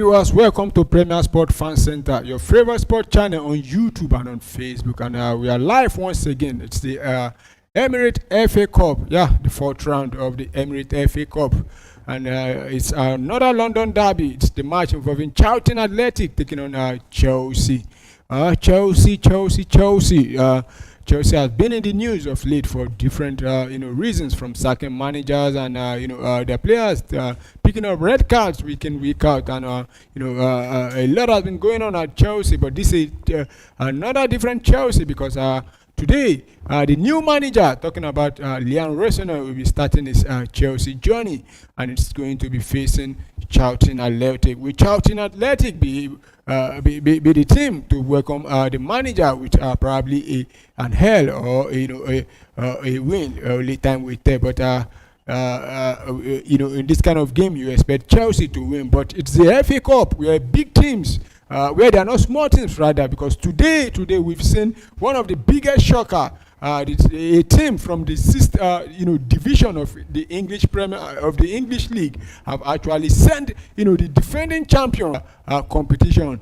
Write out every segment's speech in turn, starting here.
viewers, welcome to Premier Sport Fan Center, your favorite sport channel on YouTube and on Facebook. And we are live once again. It's the Emirates FA Cup, the fourth round of the Emirates FA Cup. And it's another London derby. It's the match involving Charlton Athletic taking on Chelsea. Chelsea has been in the news of late for different reasons, from sacking managers and their players picking up red cards week in, week out, and a lot has been going on at Chelsea. But this is another different Chelsea, because today the new manager, talking about Liam Rossoneri, will be starting his Chelsea journey, and it's going to be facing Charlton Athletic. Will Charlton Athletic be the team to welcome the manager, which are probably an hell or a win? Only time will tell. But in this kind of game, you expect Chelsea to win. But it's the FA Cup, where big teams, where they are not small teams rather, because today we've seen one of the biggest shocker. It's a team from the division of the English Premier of the English League have actually sent the defending champion competition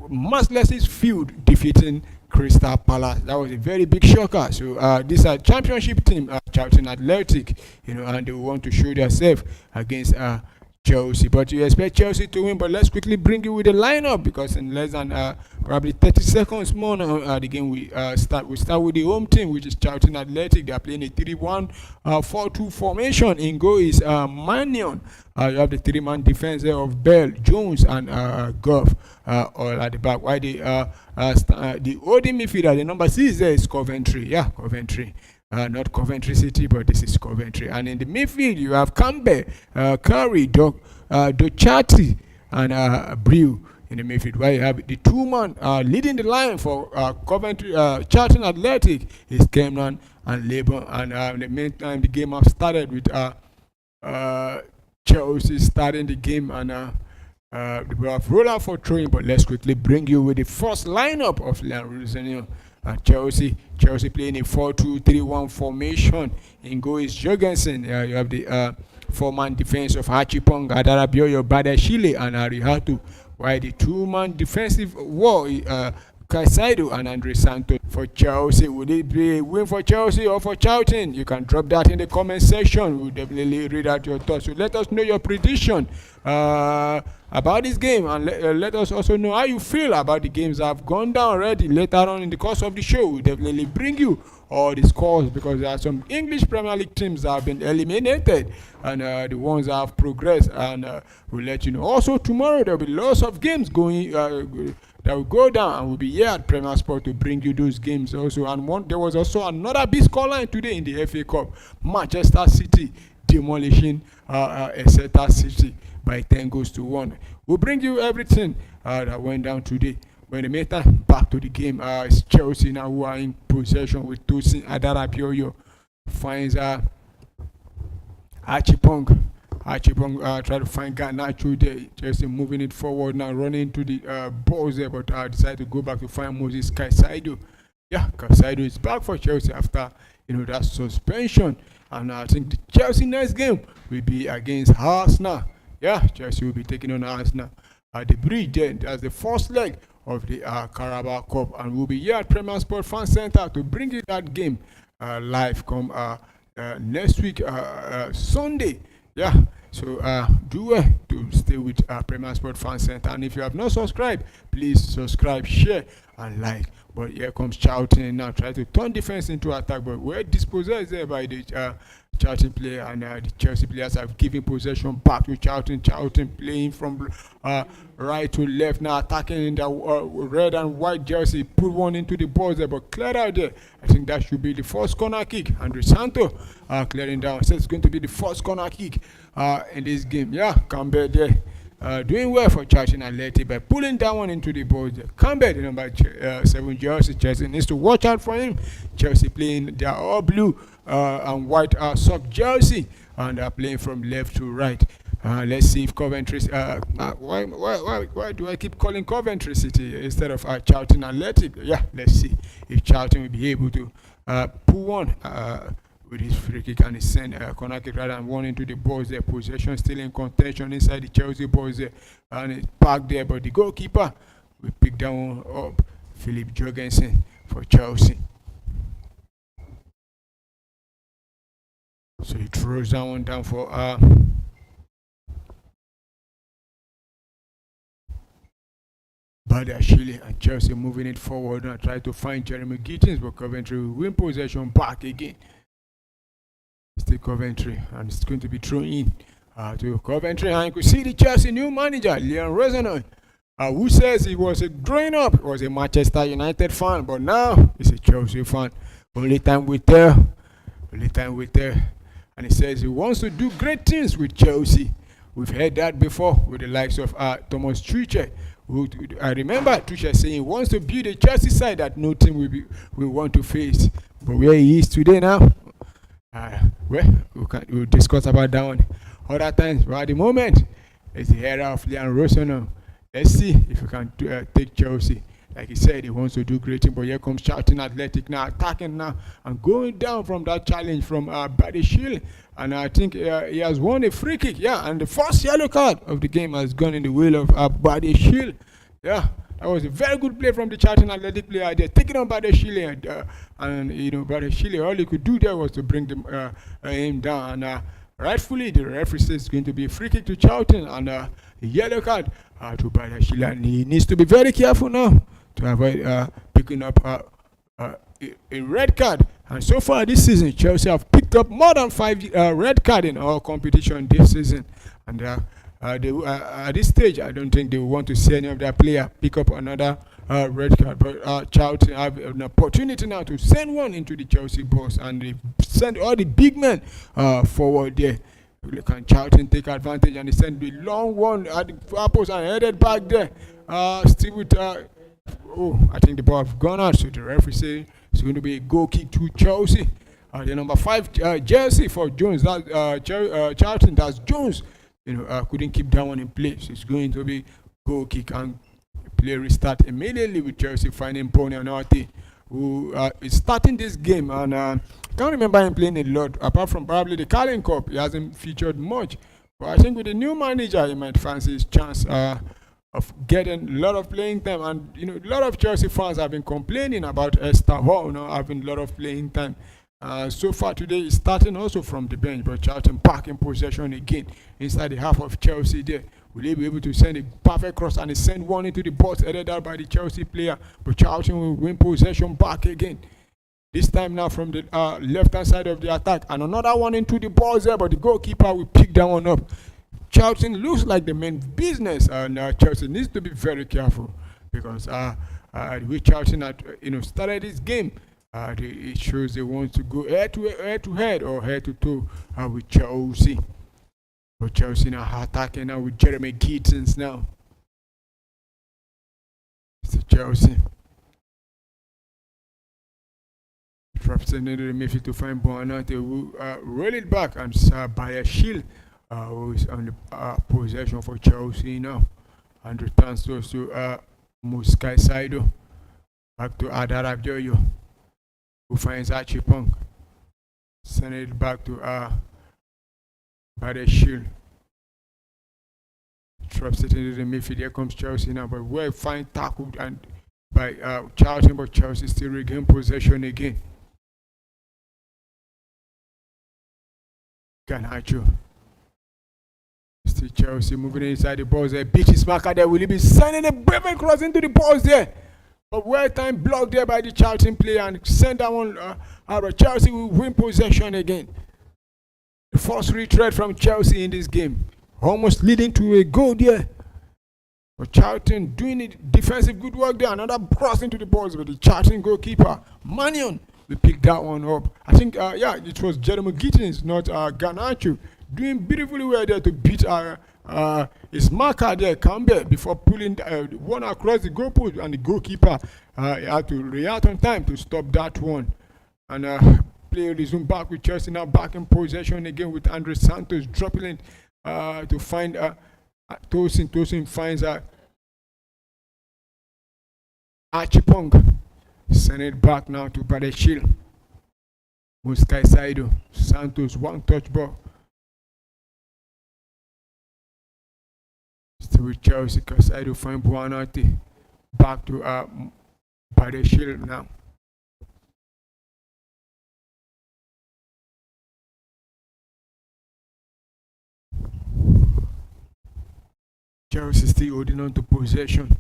Merciless's field, defeating Crystal Palace. That was a very big shocker. So this championship team, Charlton Athletic, and they want to show themselves against Chelsea. But you expect Chelsea to win. But let's quickly bring you with the lineup, because in less than probably 30 seconds more now, the game we start with the home team, which is Charlton Athletic. They are playing a 3-1-4-2 formation. In goal is Mannion. You have the three-man defense there of Bell, Jones, and Goff all at the back. While the holding midfielder, the number 6 there, is Coventry. Coventry. Not Coventry City, but this is Coventry. And in the midfield, you have Campbell, Curry, Dochati, and Brew in the midfield. While you have the two-man leading the line for Coventry, Charlton Athletic is Cameron and Labour. And in the meantime, the game has started with Chelsea starting the game, and we have rolled out for throwing. But let's quickly bring you with the first lineup of Liam Rossoneri. Chelsea playing a 4-2-3-1 formation. In goal is Jorgensen. You have the four-man defense of Achipong, Adarabioyo, Badashile, and Arihatu. While the two-man defensive wall, Caicedo and Andre Santos. For Chelsea, would it be a win for Chelsea or for Charlton? You can drop that in the comment section. We'll definitely read out your thoughts. So let us know your prediction about this game, and let us also know how you feel about the games that have gone down already. Later on in the course of the show, we'll definitely bring you all the scores, because there are some English Premier League teams that have been eliminated, and the ones that have progressed, and we'll let you know. Also tomorrow there will be lots of games going that will go down, and we'll be here at Premier Sport to bring you those games also. And there was also another big scoreline today in the FA Cup. Manchester City demolishing Exeter City by 10-1. We'll bring you everything that went down today. But in the meantime, back to the game. It's Chelsea now who are in possession with Tosin Adarabioyo. Finds Achipong. Try to find Garnacho there. Chelsea moving it forward now, running into the balls there, but decided to go back to find Moses Caicedo. Caicedo is back for Chelsea after that suspension, and I think the Chelsea next game will be against Arsenal. Chelsea will be taking on Arsenal at the bridge. Then that's the first leg of the Carabao Cup, and we'll be here at Premier Sport Fan Center to bring you that game live come next week Sunday. So do well to stay with Premier Sport Fan Center, and if you have not subscribed, please subscribe, share, and like. But here comes Charlton now, try to turn defense into attack, but we're dispossessed there by the Charlton player, and the Chelsea players have given possession back to Charlton. Charlton playing from right to left now, attacking in the red and white jersey. Put one into the box there, but cleared out there. I think that should be the first corner kick. Andre Santos clearing down. So it's going to be the first corner kick in this game. Campbell there. Doing well for Charlton Athletic by pulling that one into the box. Campbell, the number 7 jersey. Chelsea needs to watch out for him. Chelsea playing their all blue and white sock jersey, and they're playing from left to right. Let's see if Coventry. Why do I keep calling Coventry City instead of Charlton Athletic? Let's see if Charlton will be able to pull one with his free kick, and he sent a corner kick rather than one into the box there. Possession still in contention inside the Chelsea box there, and it's parked there, but the goalkeeper will pick that one up. Philip Jorgensen for Chelsea. So he throws that one down for Badiashile, and Chelsea moving it forward and try to find Jeremy Gittins, but Coventry will win possession back again. Still Coventry, and it's going to be thrown in to Coventry, and you could see the Chelsea new manager Leon Rosenau, who says he was growing up, he was a Manchester United fan, but now he's a Chelsea fan. Only time we tell, and he says he wants to do great things with Chelsea. We've heard that before with the likes of Thomas Tuchel. I remember Tuchel saying he wants to build a Chelsea side that no team will want to face. But where he is today now, we'll discuss about that one other times. But at the moment, it's the era of Leon Rosenau. Let's see if we can take Chelsea. Like he said, he wants to do great things, but here comes Charlton Athletic now, attacking now and going down from that challenge from Badiashile. And I think he has won a free kick, and the first yellow card of the game has gone in the will of Badiashile. Yeah, that was a very good play from the Charlton Athletic player there, taking on Badiashile, and Badiashile, all he could do there was to bring him down. And rightfully, the referee says it's going to be a free kick to Charlton and a yellow card to Badiashile, and he needs to be very careful now to avoid picking up a red card. And so far this season, Chelsea have picked up more than 5 red cards in all competition this season. And at this stage, I don't think they want to see any of their player pick up another red card. But Charlton have an opportunity now to send one into the Chelsea box, and they send all the big men forward there. Can Charlton take advantage, and they send the long one at the far post and headed back there. Still with I think the ball have gone out, so the referee say it's going to be a goal kick to Chelsea. The number 5 jersey for Jones, Charlton, that's Jones. Couldn't keep that one in place. It's going to be goal kick, and play restart immediately with Chelsea finding Pony Anati, who is starting this game. And I can't remember him playing a lot, apart from probably the Carling Cup. He hasn't featured much. But I think with the new manager, he might fancy his chance of getting a lot of playing time. And a lot of Chelsea fans have been complaining about Esther Hall having a lot of playing time. So far today, he's starting also from the bench, but Charlton back in possession again inside the half of Chelsea there. Will he be able to send a perfect cross, and he send one into the box headed out by the Chelsea player, but Charlton will win possession back again. This time now from the left-hand side of the attack, and another one into the box there, but the goalkeeper will pick that one up. Charlton looks like the main business, and Chelsea needs to be very careful, because the way Charlton had started this game, it shows they want to go head to head or head to toe with Chelsea. But Chelsea now attacking now with Jeremy Gittins now. It's Chelsea. Drops into the midfield to find Buonanotte, who roll it back, and Badiashile, who is on the possession for Chelsea now, and returns to Muskai Saido. Back to Adarab Joyo, who finds Achipong. Send it back to Badiashile. Drops it into the midfield. Here comes Chelsea now, but well fine tackled and by Charlton, but Chelsea still regain possession again. Garnacho. Still Chelsea moving inside the box there. Beat his marker there. Will he be sending a perfect cross into the box there? But well time blocked there by the Charlton player, and send that one out. But Chelsea will win possession again. The first retreat from Chelsea in this game, almost leading to a goal there. But Charlton doing it defensive good work there. Another cross into the box, but the Charlton goalkeeper Manion will pick that one up. I think it was Jeremy Gittins, not Garnacho, doing beautifully well there to beat his marker there, Campbell, before pulling one across the goalpost, and the goalkeeper had to react on time to stop that one. And play resume back with Chelsea now back in possession again with Andre Santos dropping in to find Tosin. Tosin finds Achipong. Send it back now to Badiashile. Muskai Saido, Santos, one touch ball. Still with Chelsea, Casado find Buonanotte. Back to Badeshil now. Chelsea still holding on to possession.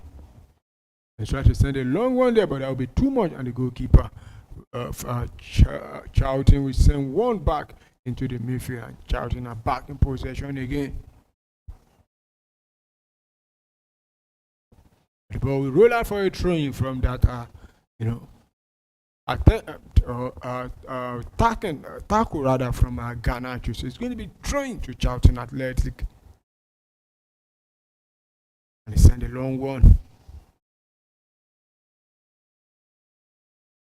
They try to send a long one there, but that will be too much, and the goalkeeper of Charlton will send one back into the midfield, and Charlton are back in possession again. The ball will roll out for a throw from that, tackle rather from Garnacho. So it's going to be throwing to Charlton Athletic. And they send a long one.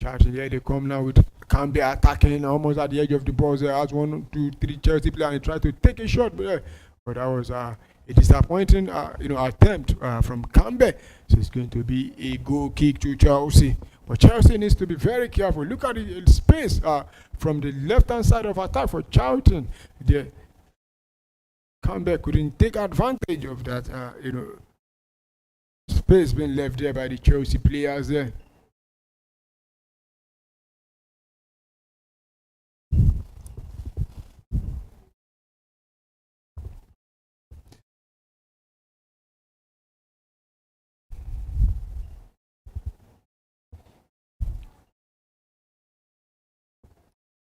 Charlton, here they come now with Cambe attacking almost at the edge of the box. There has 1, 2, 3 Chelsea players and they try to take a shot, but that was a disappointing attempt from Cambe. So it's going to be a goal kick to Chelsea. But Chelsea needs to be very careful. Look at the space from the left-hand side of attack for Charlton. The Cambe couldn't take advantage of that, space being left there by the Chelsea players there.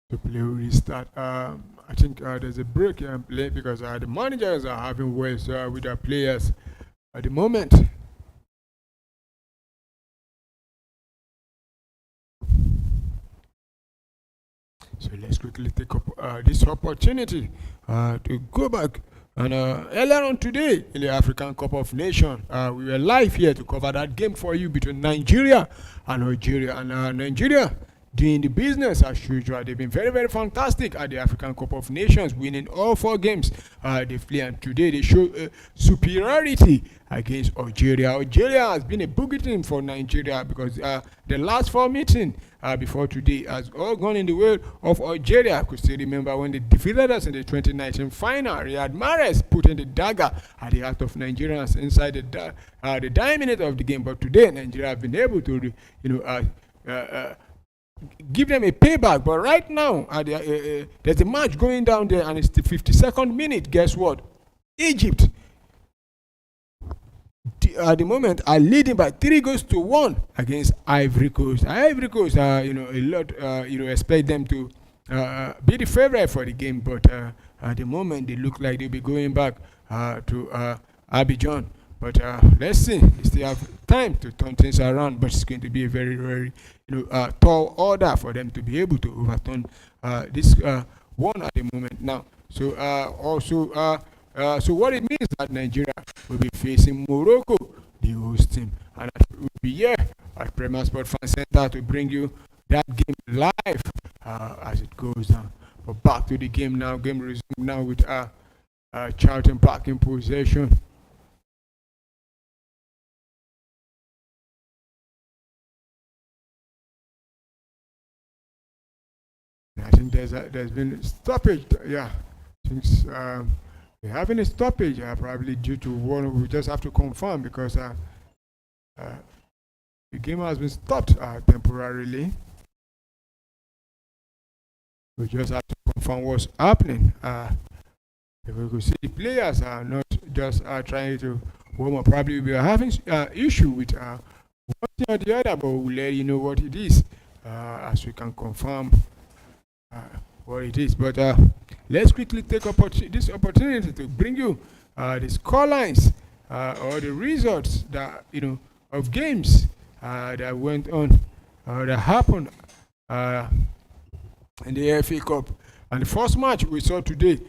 To play restart. I think there's a break here in play because the managers are having words with their players at the moment. So let's quickly take up this opportunity to go back. And earlier on today in the African Cup of Nations, we were live here to cover that game for you between Nigeria and Algeria. And Nigeria doing the business as usual. They've been very, very fantastic at the African Cup of Nations, winning all 4 games they've played. And today they show superiority against Algeria. Algeria has been a boogie team for Nigeria because the last 4 meetings before today has all gone in the way of Algeria. I could still remember when they defeated us in the 2019 final. Riyad Mahrez put in the dagger at the heart of Nigerians inside the dying minute of the game. But today Nigeria have been able to, give them a payback. But right now, there's a match going down there, and it's the 52nd minute. Guess what? Egypt, at the moment, are leading by 3-1 against Ivory Coast. Ivory Coast, a lot, expect them to be the favorite for the game, but at the moment, they look like they'll be going back to Abidjan. But let's see. They still have time to turn things around, but it's going to be a very, very tall order for them to be able to overturn this one at the moment now. So so what it means that Nigeria will be facing Morocco, the host team, and will be here at Premier Sport Fan Center to bring you that game live as it goes down. But back to the game now. Game resumed now with Charlton back in possession. I think there's been a stoppage. Yeah, since we're having a stoppage, probably due to one. We just have to confirm because the game has been stopped temporarily. We just have to confirm what's happening. If we could see the players are not just trying to warm up, probably we are having issue with one thing or the other, but we'll let you know what it is as we can confirm what it is. But let's quickly take this opportunity to bring you the score lines or the results that of games that went on that happened in the FA Cup. And the first match we saw today,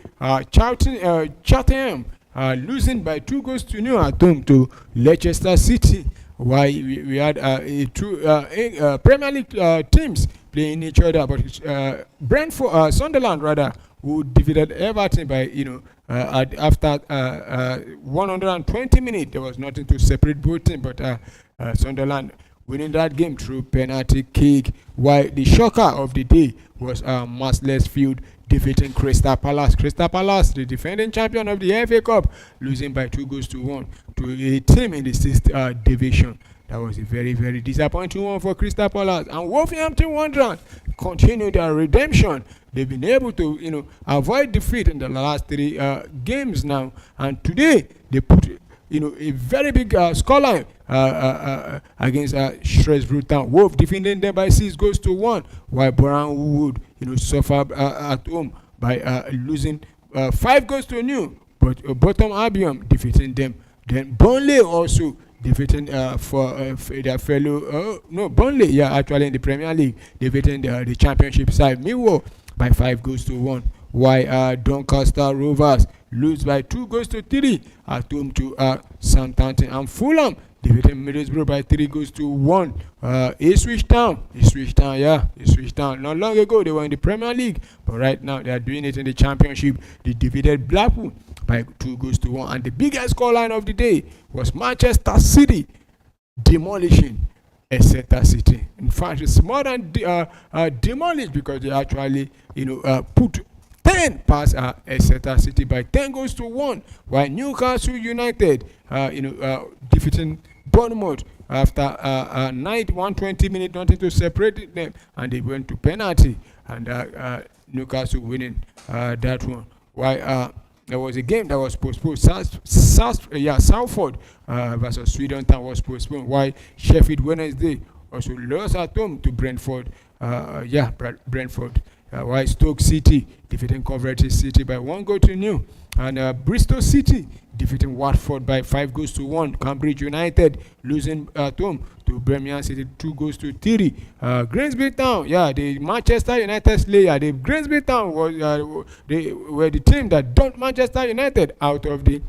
Charlton losing by 2-0 at home to Leicester City. While we had two Premier League teams playing each other, but Brentford, Sunderland rather, who defeated Everton by after 120 minutes. There was nothing to separate both teams, but Sunderland winning that game through penalty kick. While the shocker of the day was Mansfield defeating Crystal Palace. Crystal Palace, the defending champion of the FA Cup, losing by 2 goals to 1 to a team in the sixth division. That was a very, very disappointing one for Crystal Palace. And Wolverhampton Wanderers continue their redemption. They've been able to, avoid defeat in the last three games now. And today they put, a very big scoreline against Shrewsbury Town. Wolves defeating them by 6 goals to 1, while Brownwood, suffered at home by losing 5 goals to 0. But Bottom Albion defeating them. Then Burnley also defeating for their fellow Burnley, actually in the Premier League, defeating the Championship side Millwall by 5 goals to 1, while Doncaster Rovers lose by 2 goals to 3 at home to Southampton, and Fulham defeating Middlesbrough by 3 goals to 1. Ipswich Town. Not long ago they were in the Premier League, but right now they are doing it in the Championship. They defeated Blackpool by 2 goals to 1, and the biggest scoreline of the day was Manchester City demolishing Exeter City. In fact, it's more than demolished, because they actually put 10 past Exeter City by 10 goals to 1, while Newcastle United defeating Bournemouth after 120 minutes, nothing to separate them, and they went to penalty, and Newcastle winning that one. While there was a game that was postponed. Salford versus Swindon Town was postponed, while Sheffield Wednesday also lost at home to Brentford. Brentford. While Stoke City defeating Coventry City by 1 goal to 0, and Bristol City defeating Watford by 5 goals to 1. Cambridge United losing at home to Birmingham City 2 goals to 3. Grimsby Town, the Manchester United slayer. The Grimsby Town they were the team that dumped Manchester United out of the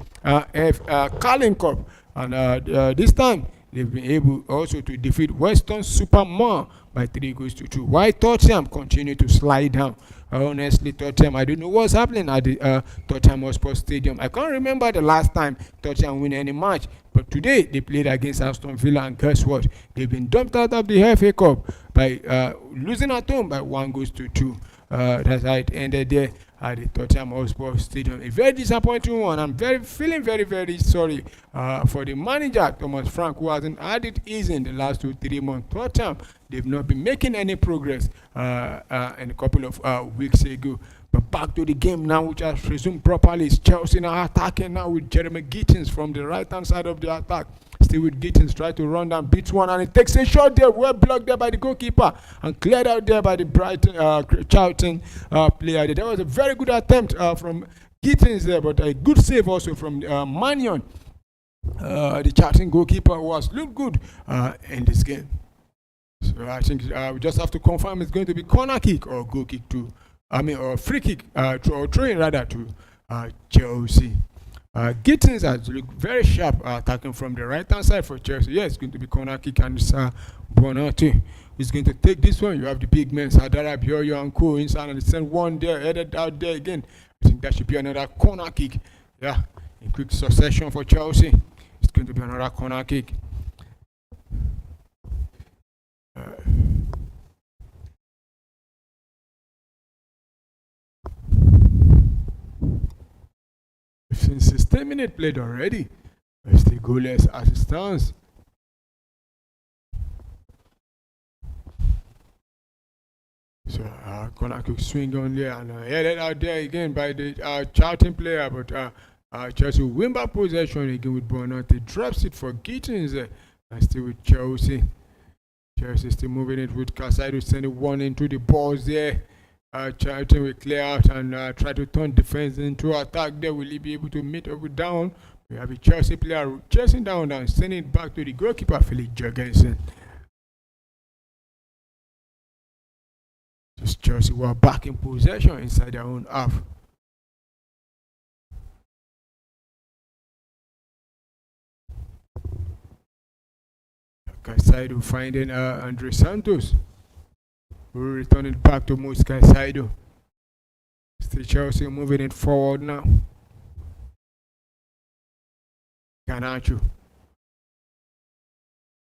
Carling Cup, and this time they've been able also to defeat Weston Supermare by 3 goals to 2. While Tottenham continue to slide down. Honestly, Tottenham, I don't know what's happening at the Tottenham Hotspur Stadium. I can't remember the last time Tottenham win any match. But today they played against Aston Villa, and guess what? They've been dumped out of the FA Cup by losing at home by 1 goals to 2. That's how it ended there at the Tottenham Hotspur Stadium. A very disappointing one. I'm feeling very, very sorry for the manager, Thomas Frank, who hasn't had it easy in the last 2-3 months. Tottenham, they've not been making any progress in a couple of weeks ago. But back to the game now, which has resumed properly. It's Chelsea now attacking now with Jeremy Gittins from the right-hand side of the attack. Still with Gittins, try to run down, beats one, and it takes a shot there, well blocked there by the goalkeeper, and cleared out there by the Charlton player. There was a very good attempt from Gittins there, but a good save also from Mannion, the Charlton goalkeeper, who has looked good in this game. So I think we just have to confirm it's going to be corner kick or goal kick or free kick, or throwing rather to Chelsea. Gittins has looked very sharp attacking from the right hand side for Chelsea. It's going to be corner kick, and it's Bonatti is going to take this one. You have the big men, Sadara, Bioyo, and Co. inside, and send one there, headed out there again. I think that should be another corner kick. In quick succession for Chelsea. It's going to be another corner kick. Since 16 minutes played already, it's the goalless as it stands. So corner kick swing on there, and headed out there again by the Charlton player, but Chelsea win back possession again with Bonatti. Drops it for Gittins and still with Chelsea. Chelsea still moving it with Casado, sending one into the balls there. Charlton will clear out and try to turn defense into attack there. Will he be able to meet up with down? We have a Chelsea player chasing down and sending it back to the goalkeeper, Felix Jorgensen. Just Chelsea were back in possession inside their own half. Casado finding Andre Santos. We'll return it back to Moise Caicedo. Still Chelsea moving it forward now. Garnacho.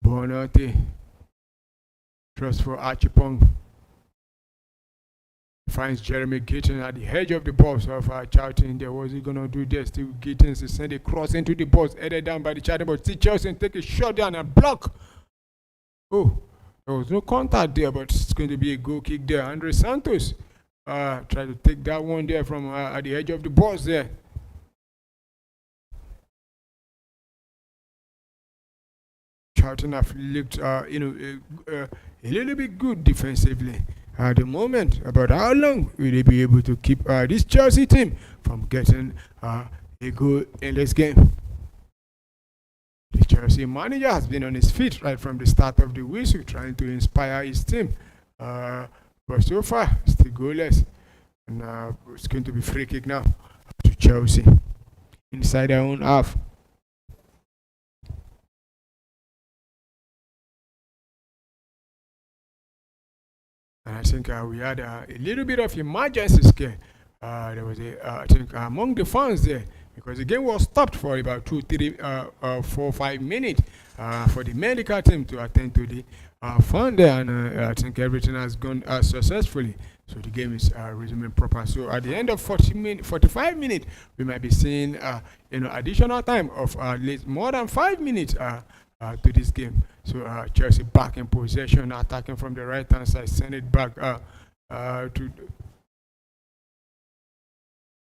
Bonatti. Trust for Achipong. Finds Jeremy Gittins at the edge of the box of Charlton there. What's he gonna do there? Still Gittins to send a cross into the box, headed down by the Charlton, but still Chelsea take a shot down and block. Oh, there was no contact there, but it's going to be a goal kick there. Andre Santos try to take that one there from at the edge of the box there. Charlton have looked, a little bit good defensively at the moment. About how long will they be able to keep this Chelsea team from getting a goal in this game? The Chelsea manager has been on his feet right from the start of the whistle, trying to inspire his team. But so far, still goalless. And it's going to be free kick now to Chelsea inside their own half. And I think we had a little bit of emergency scare. There was I think among the fans there, because the game was stopped for about 2, 3, 4, 5 minutes for the medical team to attend to the fan there, and I think everything has gone successfully. So the game is resuming proper. So at the end of 45 minutes, we might be seeing additional time of at least more than 5 minutes to this game. So Chelsea back in possession, attacking from the right hand side, send it back to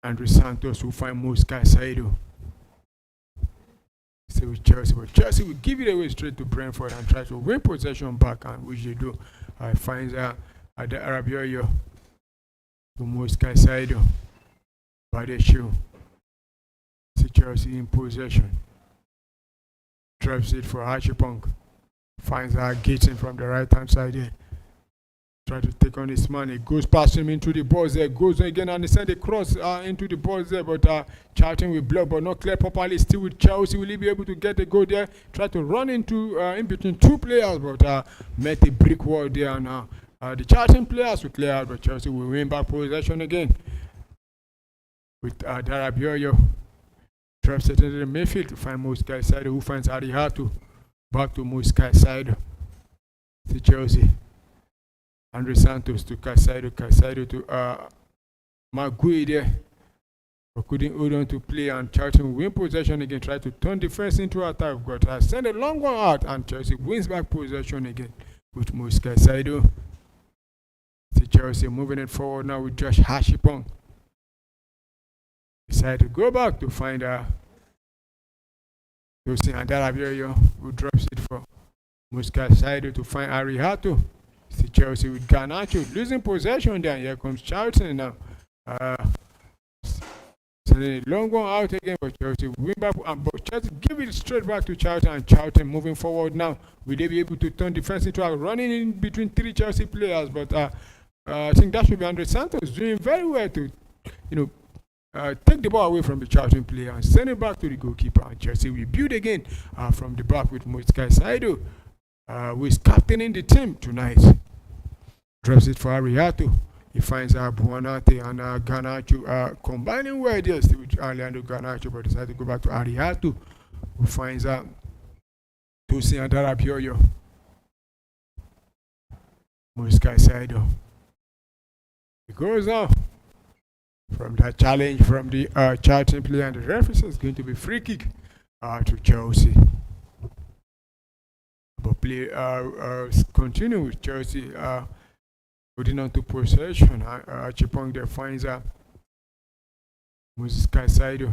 Andre Santos, who find Mosca Saido. Stay with Chelsea, but Chelsea will give it away straight to Brentford and try to win possession back, and which they do. Finds at the Arabioyo to Mosca Saido by the shoe. See Chelsea in possession. Drops it for Achipong. Finds Gittins from the right hand side here. Try to take on his man. He goes past him into the box there. Goes again and he sends a cross into the box there. But Charlton will block, but not clear properly. Still with Chelsea. Will he be able to get a goal there? Try to run into in between two players, but met a brick wall there. And the Charlton players will clear out, but Chelsea will win back possession again. With Darabioyo. Drops it into the midfield to find Mosca Saido, who finds Arihatu. Back to Mosca Saido. To Chelsea. Andre Santos to Casado to Magui there. But couldn't hold on to play, and Charlton win possession again. Try to turn defense into attack. But send a long one out, and Chelsea wins back possession again with Mosca Saido. To Chelsea moving it forward now with Josh Hashipong. Decide to go back to find Tosin Andarabioyo, who drops it for Mosca Saido to find Arihatu. See Chelsea with Garnacho losing possession there. Here comes Charlton now. Sending a long one out again, but Chelsea win back. But Chelsea give it straight back to Charlton, and Charlton moving forward now. Will they be able to turn defense into a running in between three Chelsea players? But I think that should be Andre Santos doing very well to, take the ball away from the Charlton player and send it back to the goalkeeper. And Chelsea will build again from the back with Mosca Saido, who is captaining the team tonight. Drops it for Ariato. He finds Buonate and Garnacho combining well there still with Orlando Garnacho, but decided to go back to Ariato, who finds Tosin Andarabioyo. Mosca Saido. It goes now from that challenge from the Charlton player, and the referee is going to be free kick to Chelsea. But play continue with Chelsea holding on to possession. Chipong there finds Mosca Saido.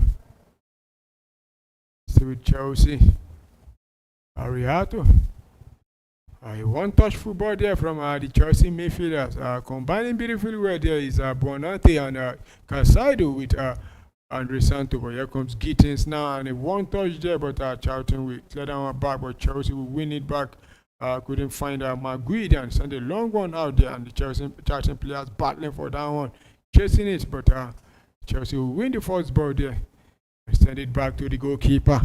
Still with Chelsea. Ariato. A one-touch football there from the Chelsea midfielders. Combining beautifully well there is Buonate and Casado with Andre Santos. But here comes Gittins now, and a one-touch there, but Charlton will clear down one back, but Chelsea will win it back. Couldn't find Magui and send a long one out there, and the Charlton players battling for that one, chasing it, but Chelsea will win the first ball there and send it back to the goalkeeper.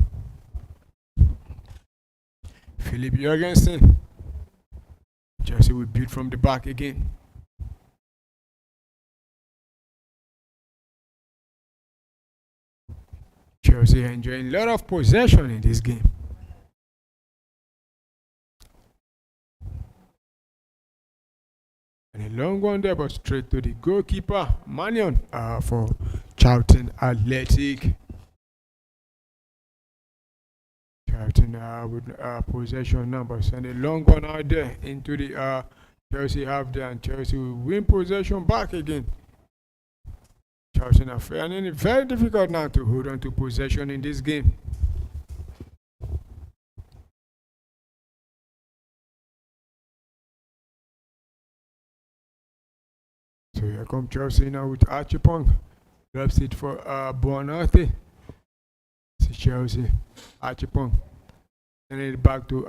Philip Jorgensen. Chelsea will build from the back again. Chelsea enjoying a lot of possession in this game. And a long one there, but straight to the goalkeeper, Manion, for Charlton Athletic. Charlton with possession now, but send a long one out there into the Chelsea half there, and Chelsea will win possession back again. Charlton are finding it very difficult now to hold on to possession in this game. So here come Chelsea now with Archipong. Drops it for Buonanotte. See Chelsea. Archipong. Sending it back to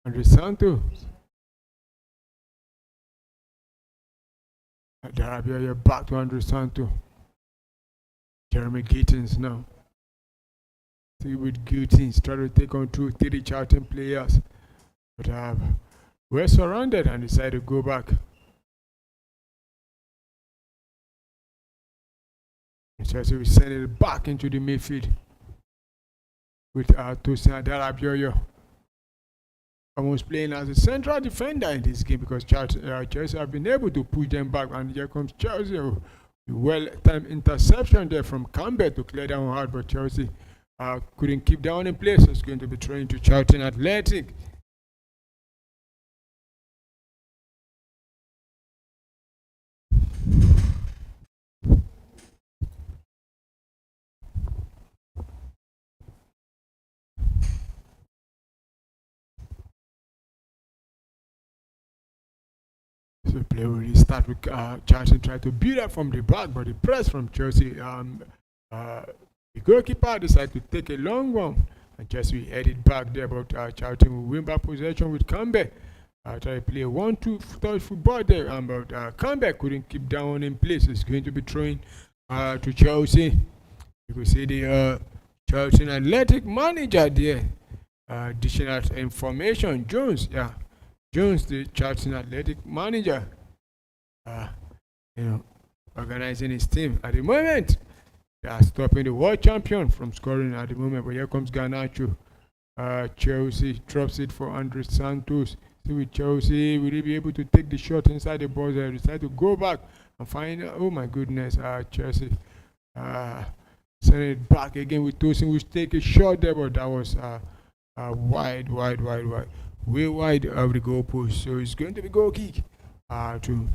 Andre Santos. Darabia back to Andre Santos. Jeremy Gittins now. See with Gittins try to take on 2-3 Charlton players. But we're surrounded and decide to go back. Chelsea will send it back into the midfield with Tosin Adarabioyo almost playing as a central defender in this game because Chelsea have been able to push them back, and here comes Chelsea. Well-timed interception there from Campbell to clear down hard, but Chelsea couldn't keep down in place. It's going to be thrown to Charlton Athletic. So play will start with Charlton try to build up from the back, but the press from Chelsea, the goalkeeper decided to take a long one, and Chelsea headed back there, but Charlton will win back possession with Campbell. Try to play 1-2 touch football there, but Campbell couldn't keep down in place. It's going to be thrown to Chelsea. You can see the Charlton Athletic manager there dishing out information. Jones, the Charlton Athletic manager, organizing his team. At the moment, they are stopping the world champion from scoring at the moment. But here comes Garnacho. Chelsea drops it for Andre Santos. See with Chelsea, will he be able to take the shot inside the box? They decide to go back and find, oh my goodness, Chelsea send it back again with Tosin, which take a shot there, but that was wide. Way wide of the goalpost, so it's going to be goal kick to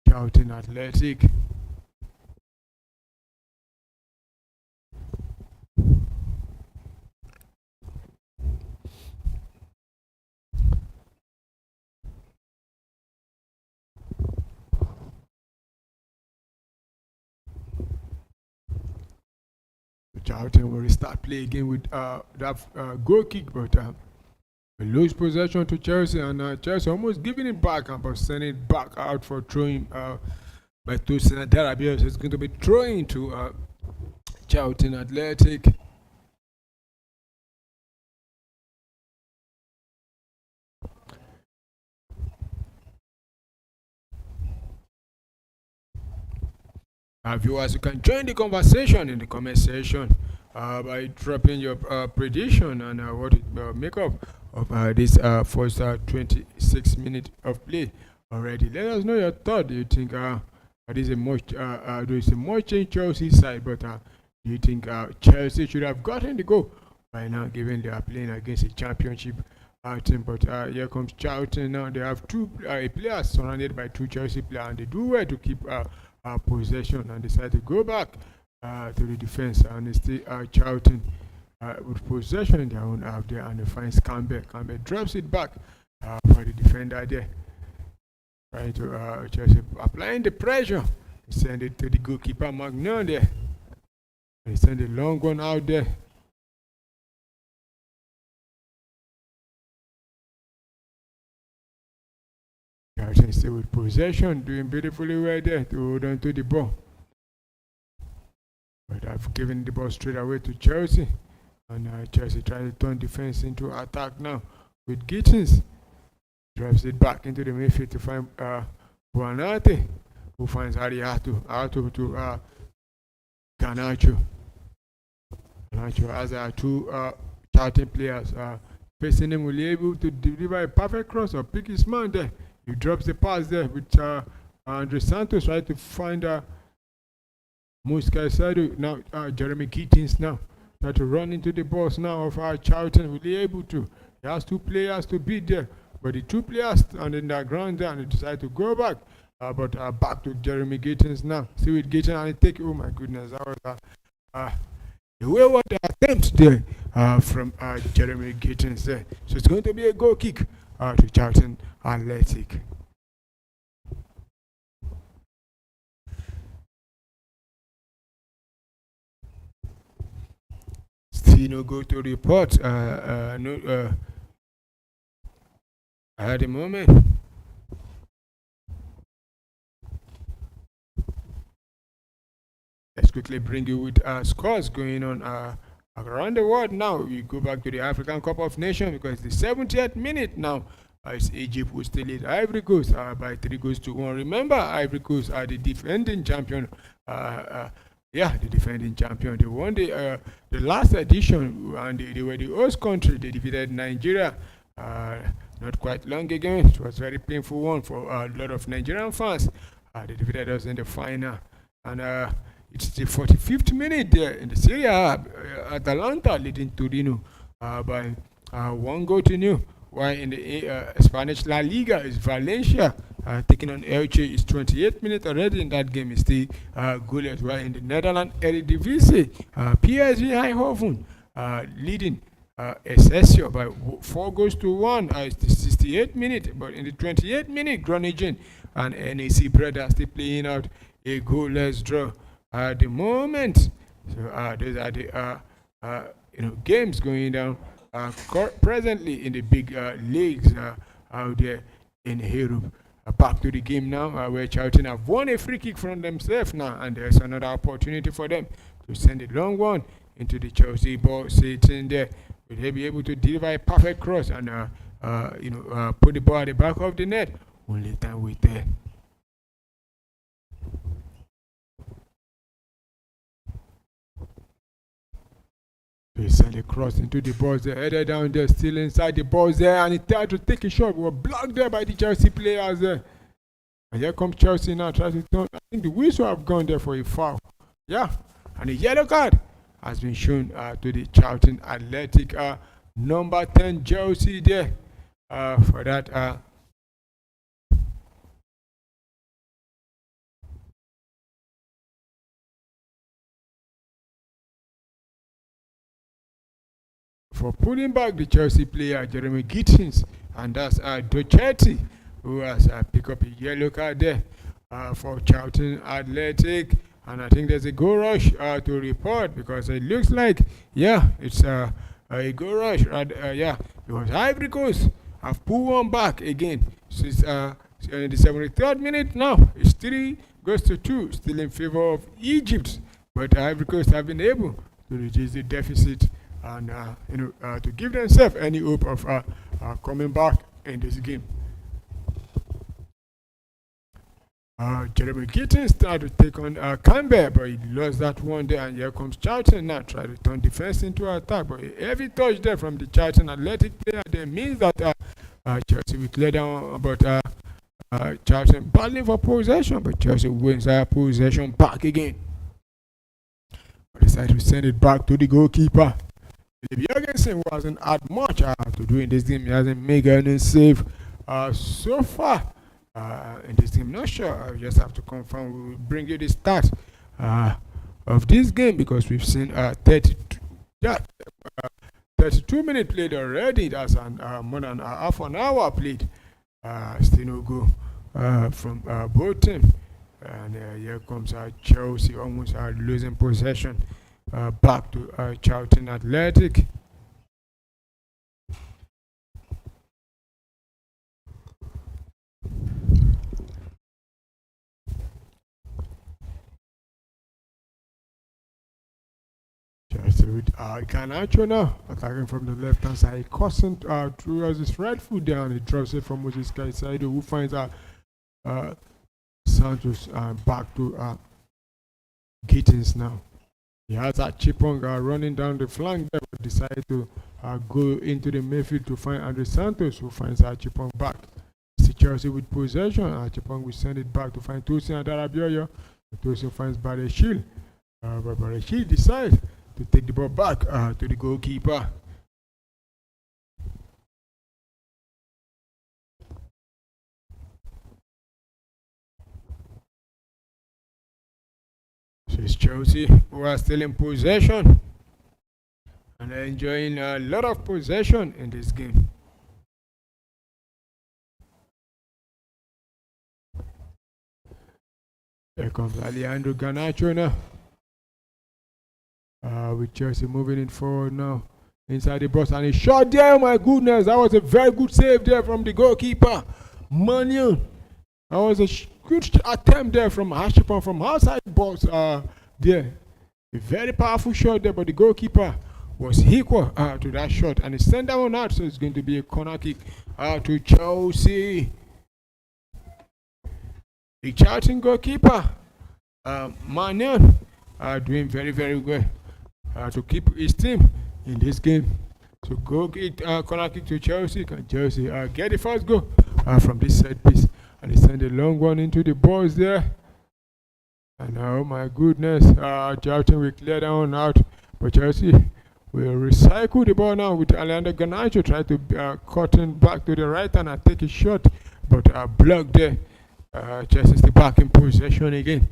Charlton Athletic. Charlton will start play again with that goal kick, but we lose possession to Chelsea, and Chelsea almost giving it back, but sending it back out for throwing by Tosin Adarabioyo. So it's going to be throwing to Charlton Athletic. Viewers, you can join the conversation in the comment section by dropping your prediction and what it make up of this first 26 minutes of play already. Let us know your thought. Do you think there is a much in Chelsea side, but do you think Chelsea should have gotten the goal by now, given they are playing against a championship team? But here comes Charlton now. They have two players surrounded by two Chelsea players, and they do well to keep possession and decide to go back to the defense, and still Charlton with possession in their own half there, and they find Campbell. Campbell drops it back for the defender there, trying to Chelsea applying the pressure. He send it to the goalkeeper Magnon there. He send a long one out there. Charlton still with possession, doing beautifully well there to hold on to the ball. But I've given the ball straight away to Chelsea. And Chelsea trying to turn defense into attack now with Gittins. Drives it back into the midfield to find Buonanotte, who finds Ariato to Garnacho. Garnacho has two Charlton players facing him will be able to deliver a perfect cross or pick his man there. He drops the pass there with Andre Santos trying to find Musca Sado. Now Jeremy Gittins now try to run into the box now of Charlton. Will be able to. He has two players to beat there. But the two players standing the ground there and they decide to go back. But back to Jeremy Gittins now. See with Gittins and he take. Oh my goodness, that was the wayward attempt there from Jeremy Gittins there. So it's going to be a goal kick to Charlton Athletic. Still no go to report. No. At the moment. Let's quickly bring you with scores going on around the world now. We go back to the African Cup of Nations because the 70th minute now. It's Egypt who still lead Ivory Coast by 3-1. Remember, Ivory Coast are the defending champion. The defending champion. They won the last edition and they were the host country. They defeated Nigeria not quite long ago. It was a very painful one for a lot of Nigerian fans. They defeated us in the final. And it's the 45th minute there in the Serie A. Atalanta leading Torino by 1-0. While in the Spanish La Liga is Valencia taking on Elche. It's 28th minute already in that game. It's still goalless. While in the Netherlands Eredivisie, PSV Eindhoven leading Excelsior by 4-1. It's the 68th minute. But in the 28th minute, Groningen and NAC Breda still playing out a goalless draw at the moment. So those are the games going down presently in the big leagues out there in Europe. Back to the game now, where Charlton have won a free kick from themselves now, and there's another opportunity for them to send a long one into the Chelsea ball sitting there. Will they be able to deliver a perfect cross and put the ball at the back of the net? Only time we there. He sent a cross into the box there, headed down there, still inside the box there, and he tried to take a shot. We were blocked there by the Chelsea players there. And here comes Chelsea now, trying to turn. I think the whistle have gone there for a foul. Yeah, and a yellow card has been shown to the Charlton Athletic number 10 Chelsea there for that. For pulling back the Chelsea player Jeremy Gittins, and that's Dochetti, who has picked up a yellow card there for Charlton Athletic. And I think there's a goal rush to report because it looks like, it's a goal rush. Because Ivory Coast have pulled one back again. Since in the 73rd minute now, it's 3-2, still in favor of Egypt. But Ivory Coast have been able to reduce the deficit and to give themselves any hope of coming back in this game. Jeremy Gittins tried to take on Campbell, but he lost that one there, and here comes Charlton now, try to turn defense into attack, but every touch there from the Charlton Athletic player there means that Chelsea will clear down, but Charlton battling for possession, but Chelsea wins that possession back again. But decided to send it back to the goalkeeper. Jurgensen, who hasn't had much to do in this game. He hasn't made any save so far in this game. Not sure. I just have to confirm. We will bring you the stats of this game because we've seen 32 minutes played already. That's more than half an hour played. Still no go from both teams. And here comes Chelsea almost losing possession. Back to Charlton Athletic. Chelsea with Garnacho now attacking from the left hand side. He crossing through his right foot down. He drops it from Moses Caicedo, who finds Santos back to Gittins now. He has that Chipong running down the flank there, but decided to go into the midfield to find Andre Santos, who finds Achipong back. See Chelsea with possession. Achipong will send it back to find Tosin and Darabioyo. Tosin finds Badeshil. But Badeshil decides to take the ball back to the goalkeeper. So it's Chelsea who are still in possession and are enjoying a lot of possession in this game. Here comes Alejandro Garnacho now. With Chelsea moving it forward now. Inside the box, and he shot there. Oh my goodness, that was a very good save there from the goalkeeper. Manion. That was a good attempt there from Hashipon from outside the box there. A very powerful shot there, but the goalkeeper was equal to that shot, and he sent that one out, so it's going to be a corner kick to Chelsea. The Charlton goalkeeper, Manion, doing very, very well to keep his team in this game. So go kick, corner kick to Chelsea. Can Chelsea get the first goal from this set piece? And he sent a long one into the box there. And oh my goodness, Charlton will clear that one out. But Chelsea will recycle the ball now with Alejandro Garnacho trying to cut in back to the right hand and take a shot. But blocked there. Chelsea is back in possession again.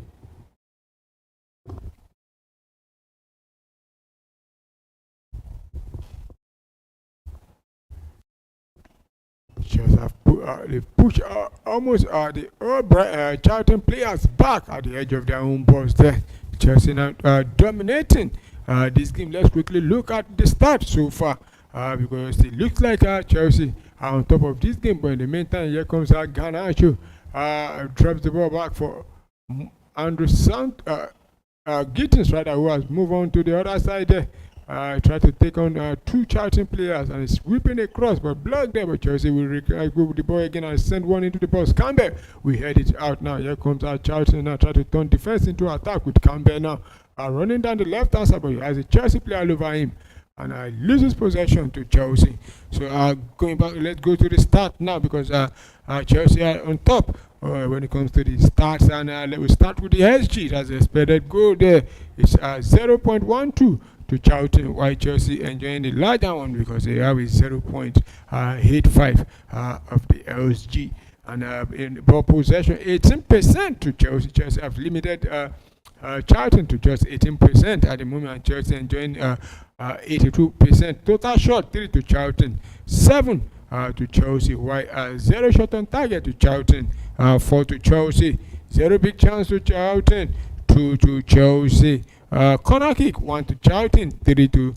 Chelsea have they push almost the Charlton players back at the edge of their own box there. Chelsea now dominating this game. Let's quickly look at the start so far because it looks like Chelsea are on top of this game. But in the meantime, here comes Garnacho. Drops the ball back for Andrew Gittins, rather, who has moved on to the other side there. Try to take on two Charlton players and is whipping across, but blocked there. But Chelsea will go with the ball again and send one into the box. Campbell, we head it out now. Here comes Charlton now, try to turn defense into attack with Campbell now. Running down the left hand side, but he has a Chelsea player all over him. And loses possession to Chelsea. So going back, let's go to the start now because Chelsea are on top when it comes to the starts. And let us start with the SG. That's the expected goal there. It's 0.12 to Charlton, while Chelsea enjoying the larger one because they have a 0.85 of the LSG. And in ball possession, 18% to Chelsea. Chelsea have limited Charlton to just 18% at the moment. Chelsea enjoying 82%. Total shot 3 to Charlton, 7 to Chelsea. While 0 shot on target to Charlton, 4 to Chelsea. 0 big chance to Charlton, 2 to Chelsea. Corner kick 1 to Charlton, 3 to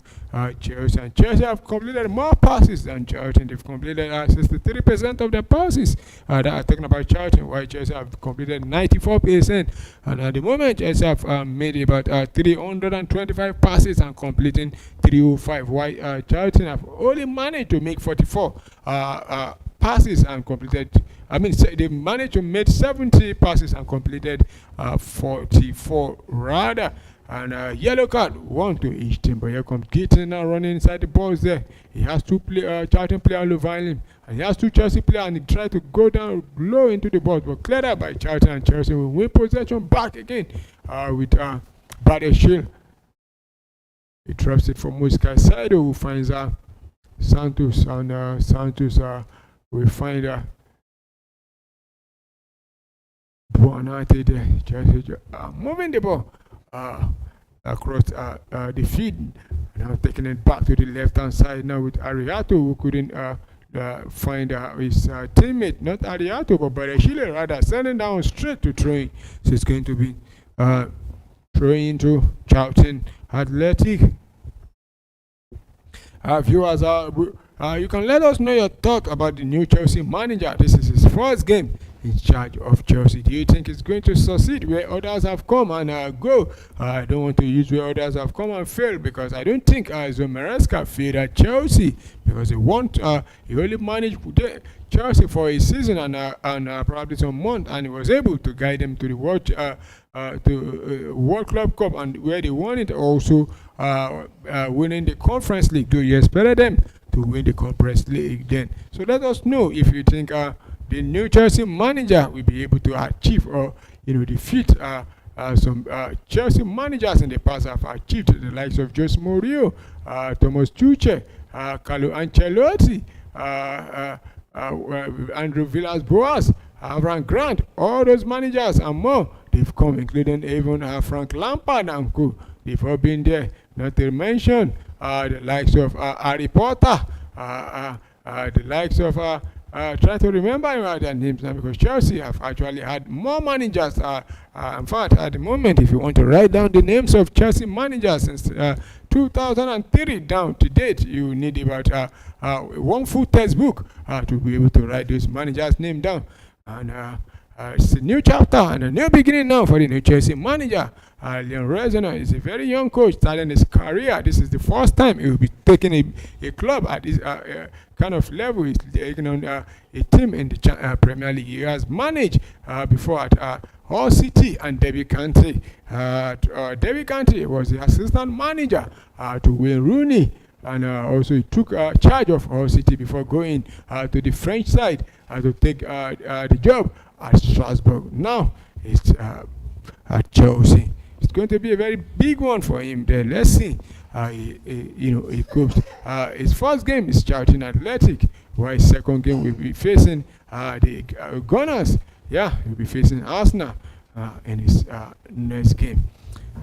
Chelsea. And Chelsea have completed more passes than Charlton. They've completed 63% of their passes that are talking about Charlton, while Chelsea have completed 94%. And at the moment, Chelsea have made about 325 passes and completing 305, while Charlton have only managed to make 44 passes and completed. They managed to make 70 passes and completed 44 rather. And yellow card, 1 to each team. But here comes Gittins now running inside the box there. He has two Charlton players all over him. And he has two Chelsea players, and he tried to go down low into the box. But cleared out by Charlton, and Chelsea will win possession back again with Badeshil. He drops it for Muska Saido, who finds Santos. And Santos will find Buonate there. Chelsea moving the ball across the field, now taking it back to the left hand side now with Ariato, who couldn't find his teammate, not Ariato but Badeshile, rather sending down straight to throwing. So it's going to be throwing into Charlton Athletic. Viewers, you can let us know your thought about the new Chelsea manager. This is his first game in charge of Chelsea. Do you think it's going to succeed where others have come and go? I don't want to use where others have come and failed, because I don't think Maresca failed at Chelsea, because he only managed Chelsea for a season and probably some month, and he was able to guide them to the World Club Cup, and where they won it, also winning the Conference League. Do you expect them to win the Conference League then? So let us know if you think the new Chelsea manager will be able to achieve or defeat some Chelsea managers in the past have achieved, the likes of Jose Mourinho, Thomas Tuchel, Carlo Ancelotti, Andrew Villas-Boas, Avram Grant. All those managers and more, they've come, including even Frank Lampard and co. They've all been there. Not to mention the likes of Harry Potter, the likes of try to remember their names now, because Chelsea have actually had more managers. In fact, at the moment, if you want to write down the names of Chelsea managers since 2003 down to date, you need about one full textbook to be able to write those managers' name down. And it's a new chapter and a new beginning now for the new Chelsea manager. Leon Rezona is a very young coach starting his career. This is the first time he will be taking a club at this kind of level. He's taking on a team in the Premier League. He has managed before at Hull City and Derby County. Derby County was the assistant manager to Wayne Rooney. And also he took charge of Hull City before going to the French side to take the job at Strasbourg. Now it's at Chelsea. It's going to be a very big one for him there. Let's see. He copes. His first game is Charlton Athletic, while his second game will be facing the Gunners. Yeah, he'll be facing Arsenal in his next game.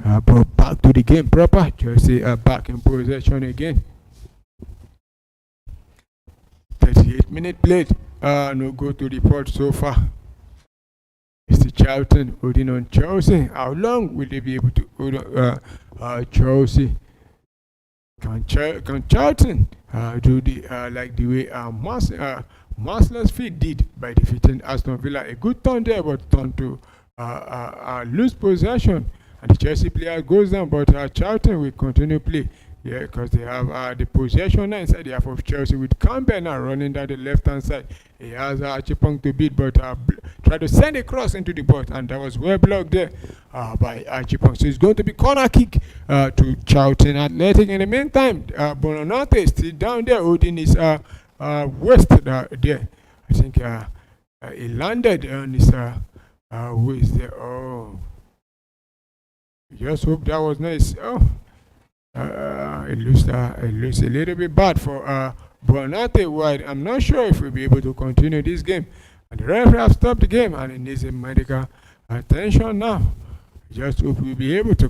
But back to the game proper. Chelsea back in possession again. 38-minute played. No goal to report so far. Mr. Charlton holding on Chelsea. How long will they be able to hold on Chelsea? Can Charlton do the like the way Marslasfield did by defeating Aston Villa? A good turn there, but turn to lose possession, and the Chelsea player goes down. But Charlton will continue play. Yeah, because they have the possession now inside the half of Chelsea, with Campbell now running down the left-hand side. He has Chipong to beat, but try to send a cross into the box, and that was well blocked there by Chipong. So it's going to be corner kick to Charlton Athletic. In the meantime, Bonanote is still down there holding his waist there. I think he landed on his waist there. Oh, just hope that was nice. Oh. It looks a little bit bad for Bonate wide. I'm not sure if we'll be able to continue this game. And the referee have stopped the game, and it needs a medical attention now. Just hope we'll be able to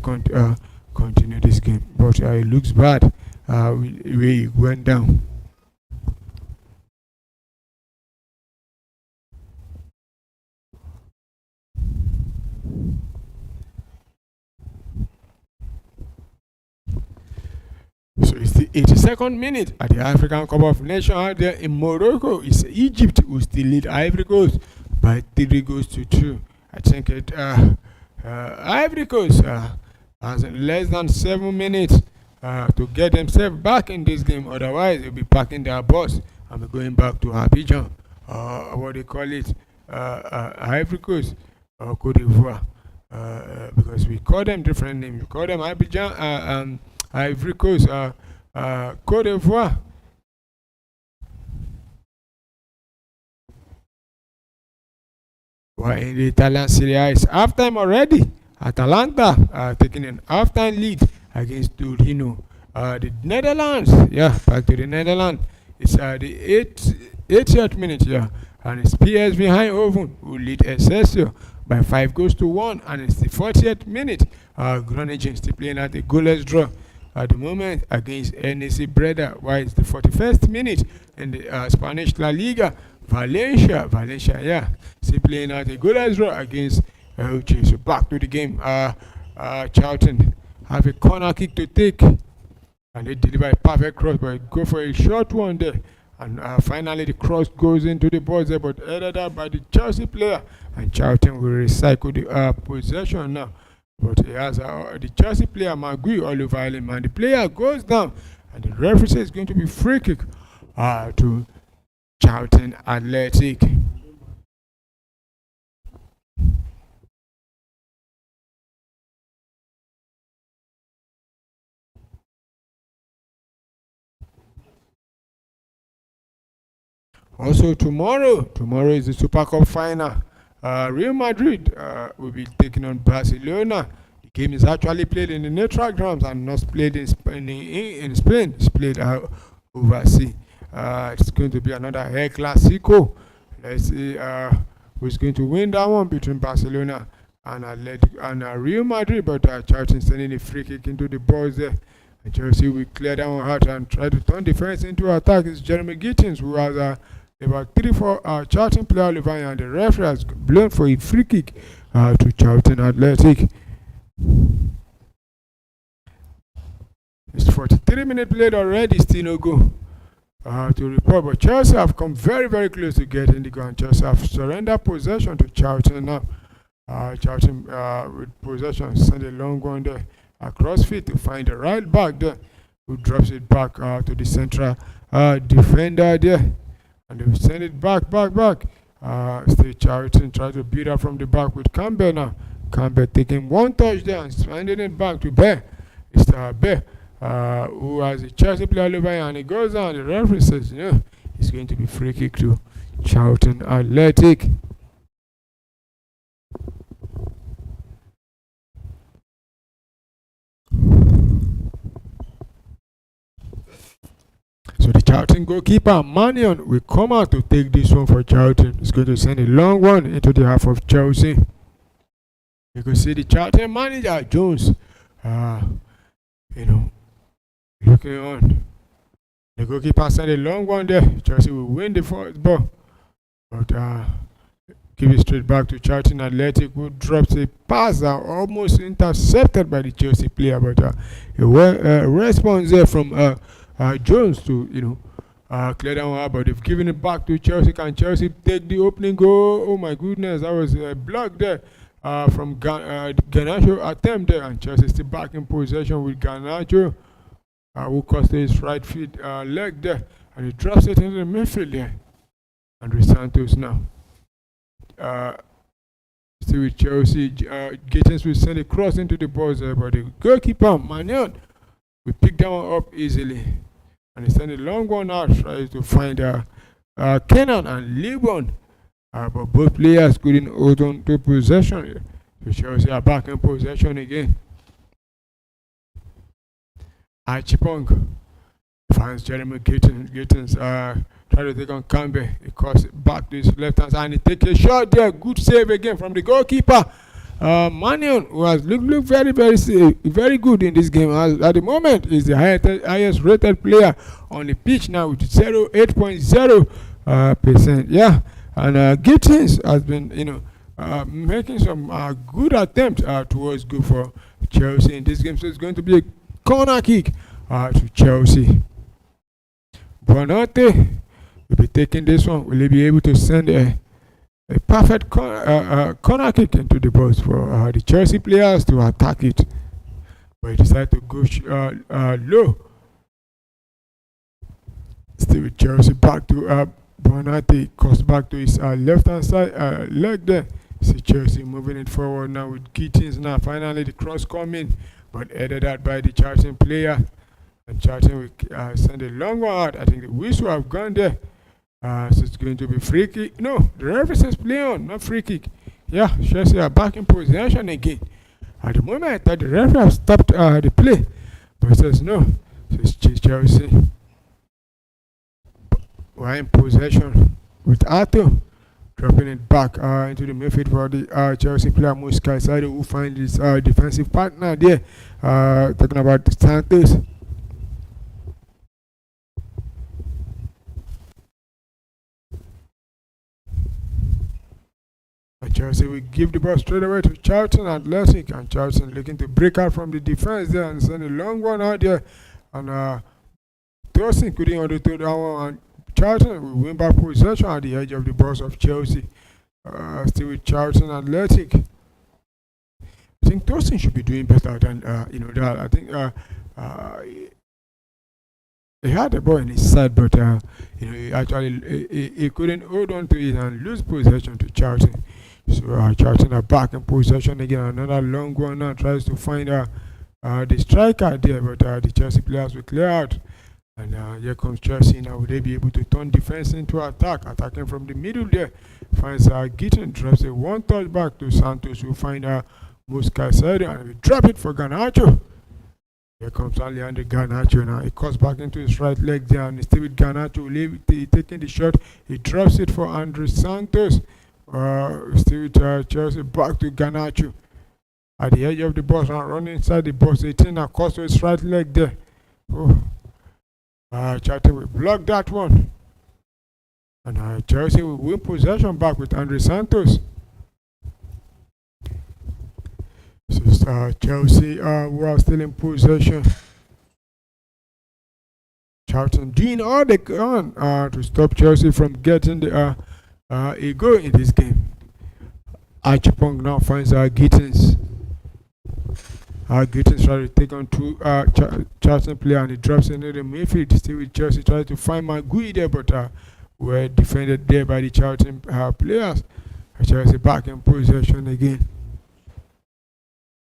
continue this game. But it looks bad we went down. So it's the 82nd minute at the African Cup of Nations out there in Morocco. It's Egypt who still lead Ivory Coast by 3 goals to 2. I think Ivory Coast has less than 7 minutes to get themselves back in this game. Otherwise, they'll be packing their bus and be going back to Abidjan, what they call it, Ivory Coast or Cote d'Ivoire, because we call them different names. We call them Abidjan, Ivory Coast, Cote d'Ivoire. Well, in the Italian Serie A, it's halftime already. Atalanta taking an halftime lead against Torino. The Netherlands, back to the Netherlands. It's the 80th minute, and it's PSV Eindhoven who lead Excelsior by 5 goals to 1, and it's the 40th minute. Groningen still playing at a goalless draw at the moment against NEC Breda, while it's the 41st minute in the Spanish La Liga. Valencia, still playing at a goalless draw against Elche. So back to the game. Charlton have a corner kick to take, and they deliver a perfect cross, but go for a short one there. And finally, the cross goes into the box there, but headed out by the Chelsea player. And Charlton will recycle the possession now. But he has the Chelsea player, Magui, all over him. And the player goes down. And the referee says it's going to be free kick to Charlton Athletic. Also tomorrow is the Super Cup final. Real Madrid will be taking on Barcelona. The game is actually played in the neutral grounds and not played in Spain. It's played overseas. It's going to be another El Clasico. Let's see who's going to win that one between Barcelona and Real Madrid. But Charlton sending a free kick into the box there. And Chelsea will clear that one out and try to turn defense into attack. It's Jeremy Gittins who has about 3-4 Charlton player Oliver, and the referee has blown for a free kick to Charlton Athletic. It's 43 minutes played already, still no go to report. But Chelsea have come very, very close to getting the goal. Chelsea have surrendered possession to Charlton now. Charlton with possession send a long one there across field to find the right back there, who drops it back to the central defender there. And they send it back. Still Charlton try to beat up from the back with Campbell now. Campbell taking one touch there and sending it back to Bear. It's Bear who has a Chelsea player over here, and he goes down. The referee says, it's going to be free kick to Charlton Athletic. So the Charlton goalkeeper, Mannion, will come out to take this one for Charlton. He's going to send a long one into the half of Chelsea. You can see the Charlton manager, Jones, looking on. The goalkeeper sent a long one there. Chelsea will win the first ball. But give it straight back to Charlton Athletic, who drops a pass almost intercepted by the Chelsea player. But a response there from Jones to clear that one out, but they've given it back to Chelsea. Can Chelsea take the opening goal? Oh my goodness, that was a block there from Garnacho attempt there, and Chelsea still back in possession with Garnacho, who cost his right foot leg there, and he drops it into the midfield there. Andres Santos now. Still with Chelsea, Gittins will send a cross into the box there, but the goalkeeper Magnon will pick that one up easily. And he sent a long one out, tries to find Kenan and Lebon. But both players couldn't hold on to possession. So Chelsea are back in possession again. Archipong finds Jeremy Gittins try to take on Campbell. He cuts it back to his left hand side and he takes a shot there. Good save again from the goalkeeper. Mannion, who has looked very, very, very good in this game. At the moment, is the highest rated player on the pitch now with 8.0%. Yeah, and Gittins has been, making some good attempts towards goal for Chelsea in this game. So it's going to be a corner kick to Chelsea. Bonate will be taking this one. Will he be able to send a perfect corner kick into the box for the Chelsea players to attack it? But he decided to go low. Still with Chelsea back to Bonate. Comes back to his left hand side leg there. See Chelsea moving it forward now with Gittins now. Finally the cross coming, but headed out by the Charlton player. And Charlton will send a long one out. I think the whistle have gone there. So it's going to be free kick. No, the referee says play on, not free kick. Yeah, Chelsea are back in possession again. At the moment, I thought the referee has stopped the play. But it says no. So it's Chelsea. We're in possession with Arthur. Dropping it back into the midfield for the Chelsea player, Muskai Saido, who finds his defensive partner there. Talking about Santos. Chelsea will give the ball straight away to Charlton Athletic, and Charlton looking to break out from the defense there and send a long one out there. And Dawson couldn't undertake that one, and Charlton. We win back possession at the edge of the box of Chelsea. Still with Charlton Athletic. I think Tosin should be doing better than that. I think he had the ball in his side, but he actually he couldn't hold on to it and lose possession to Charlton. So Charlton are back in possession again. Another long one now tries to find the striker there, but the Chelsea players will clear out. And here comes Chelsea now. Will they be able to turn defense into attack? Attacking from the middle there. Finds Gittin, drops a one touch back to Santos, who find Mosca side and we drop it for Garnacho. Here comes Alejandro Garnacho now. He cuts back into his right leg there and still with Garnacho taking the shot. He drops it for Andre Santos. Still with Chelsea, back to Garnacho. At the edge of the box and running inside the box. 18 across to his right leg there. Charlton will block that one. And Chelsea will win possession back with Andre Santos. So Chelsea who are still in possession. Charlton doing all they can to stop Chelsea from getting the a goal in this game. Archipong now finds Gittins. Gittins tries to take on two Charlton player and he drops into the midfield. Still with Chelsea tries to find Magui there, but were defended there by the Charlton players. Chelsea back in possession again.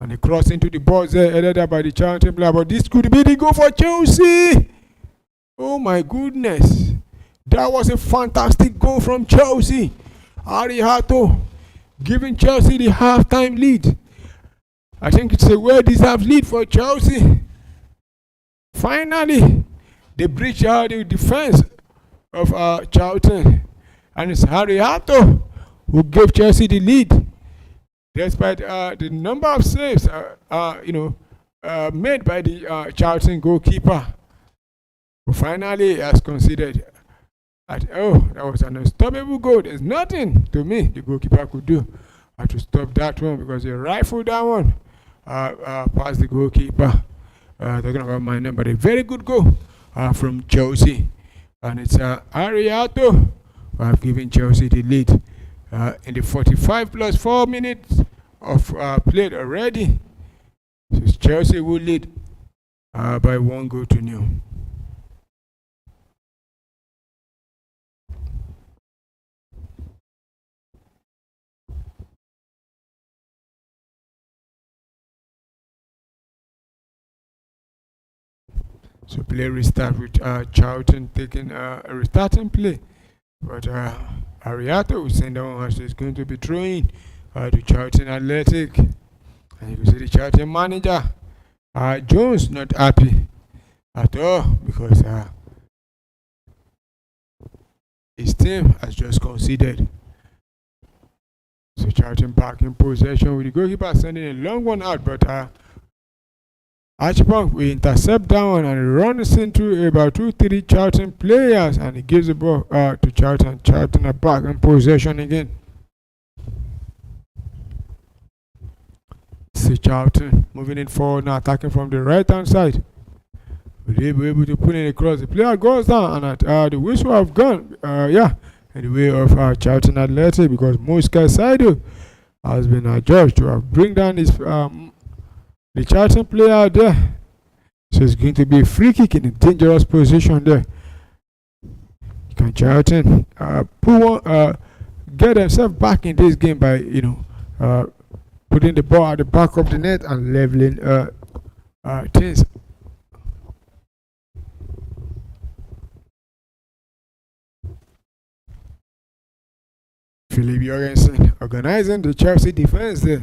And he crossed into the box there, headed up by the Charlton player. But this could be the goal for Chelsea. Oh my goodness. That was a fantastic goal from Chelsea. Arihato giving Chelsea the halftime lead. I think it's a well-deserved lead for Chelsea. Finally, they breached the defense of Charlton. And it's Arihato who gave Chelsea the lead. Despite the number of saves made by the Charlton goalkeeper, who finally has considered that was an unstoppable goal. There's nothing to me the goalkeeper could do to stop that one, because he rifled that one past the goalkeeper. Talking about my number, a very good goal from Chelsea, and it's Ariato who have given Chelsea the lead in the 45 plus 4 minutes of played already. So Chelsea will lead by 1-0. So play restart with Charlton taking a restarting play. But Ariato will send down as it's going to be throwing to Charlton Athletic. And you can see the Charlton manager, Jones, not happy at all, because his team has just conceded. So Charlton back in possession with the goalkeeper sending a long one out, but Archipong will intercept that one and runs into about 2-3 Charlton players, and he gives the ball to Charlton. Charlton are back in possession again. See Charlton moving it forward now, attacking from the right hand side. Will they be able to put it across? The player goes down, and the whistle have gone in the way of Charlton Athletic, because Mosca Saido has been adjudged to bring down this the Charlton player there. So it's going to be a free kick in a dangerous position there. Can Charlton get themselves back in this game by putting the ball at the back of the net and leveling things? Philip Jorgensen organizing the Chelsea defense there.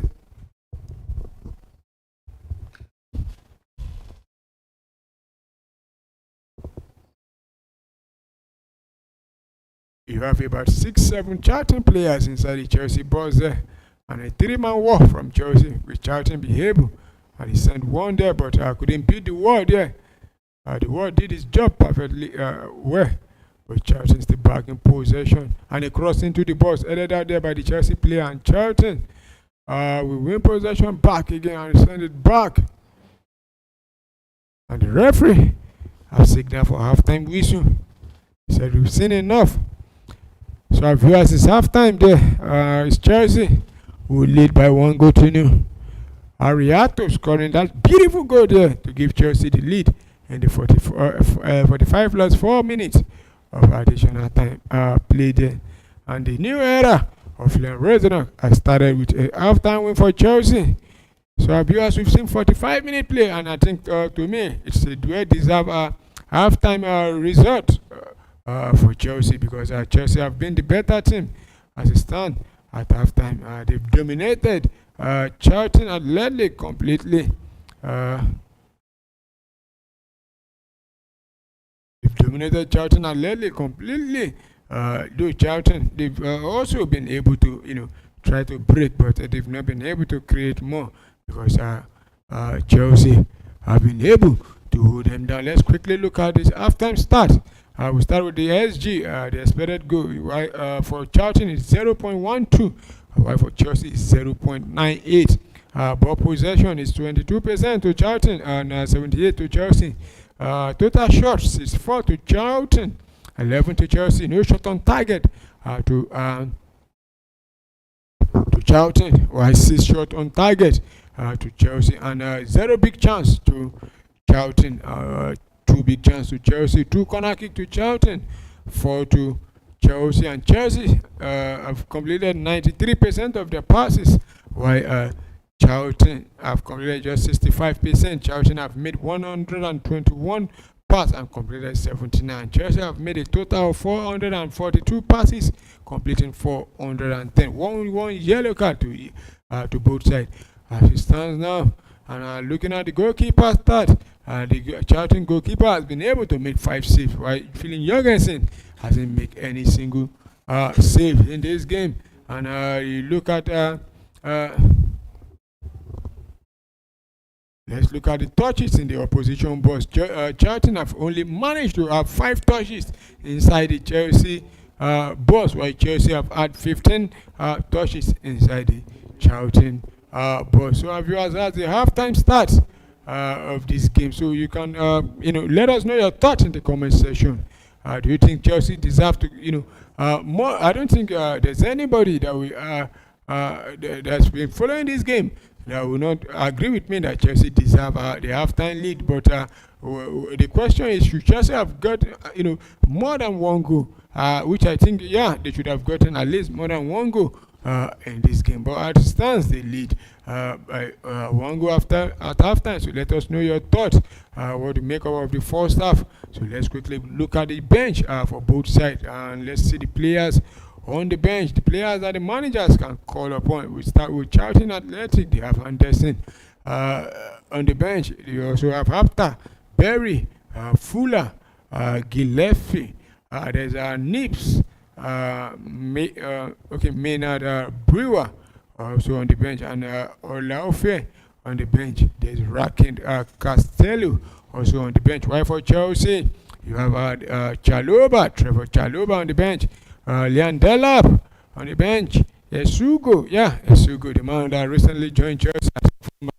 You have about 6-7 Charlton players inside the Chelsea box there, and a 3-man war from Chelsea with Charlton behaviour. And he sent one there, but couldn't beat the wall there. The wall did his job perfectly well, but Charlton still back in possession, and he crossed into the box, headed out there by the Chelsea player, and Charlton we win possession back again and send it back. And the referee has signaled for halftime whistle. He said, we've seen enough. So our viewers, it's halftime there. It's Chelsea who lead by 1-0. Ariato scoring that beautiful goal there to give Chelsea the lead in the 45 plus 4 minutes of additional time played there. And the new era of Leon Rezonok has started with a halftime win for Chelsea. So our viewers, we've seen 45-minute play, and I think to me it's a well-deserved halftime result for Chelsea, because Chelsea have been the better team as it stands at halftime. They've dominated Charlton Athletic completely. They've dominated Charlton Athletic completely. Though Charlton, they've also been able to, try to break, but they've not been able to create more, because Chelsea have been able to hold them down. Let's quickly look at this halftime start. We start with the SG, the expected goal for Charlton is 0.12, while for Chelsea is 0.98. Ball possession is 22% to Charlton and 78% to Chelsea. Total shots is 4 to Charlton, 11 to Chelsea. No shot on target to Charlton, while 6 shot on target to Chelsea, and 0 big chance to Charlton. 2 big chance to Chelsea, 2 corner kick to Charlton, 4 to Chelsea, and Chelsea have completed 93% of their passes, while Charlton have completed just 65%. Charlton have made 121 passes and completed 79. Chelsea have made a total of 442 passes, completing 410. One yellow card to both sides as it stands now. And looking at the goalkeeper stat, the Charlton goalkeeper has been able to make 5 saves, while Philip Jorgensen hasn't made any single save in this game. And you look at let's look at the touches in the opposition box. Charlton have only managed to have 5 touches inside the Chelsea box, while Chelsea have had 15 touches inside the Charlton box. So our viewers, that's the halftime stats of this game. So you can let us know your thoughts in the comment section. Do you think Chelsea deserve to more? I don't think there's anybody that we that's been following this game that will not agree with me that Chelsea deserve the halftime lead. But the question is, should Chelsea have got more than 1 goal? Which I think they should have gotten at least more than 1 goal in this game. But at stands they lead by 1 goal at halftime. So let us know your thoughts. What to make of the first half. So let's quickly look at the bench for both sides, and let's see the players on the bench. The players that the managers can call upon. We start with Charlton Athletic. They have Anderson on the bench. They also have Hafter, Berry, Fuller, Gillespie. There's Nips, Maynard Brewer also on the bench, and Olaofe on the bench. There's Rakin Castello also on the bench. While for Chelsea, you have Trevor Chaloba on the bench. Leon Delap on the bench. Esugo, the man that recently joined Chelsea from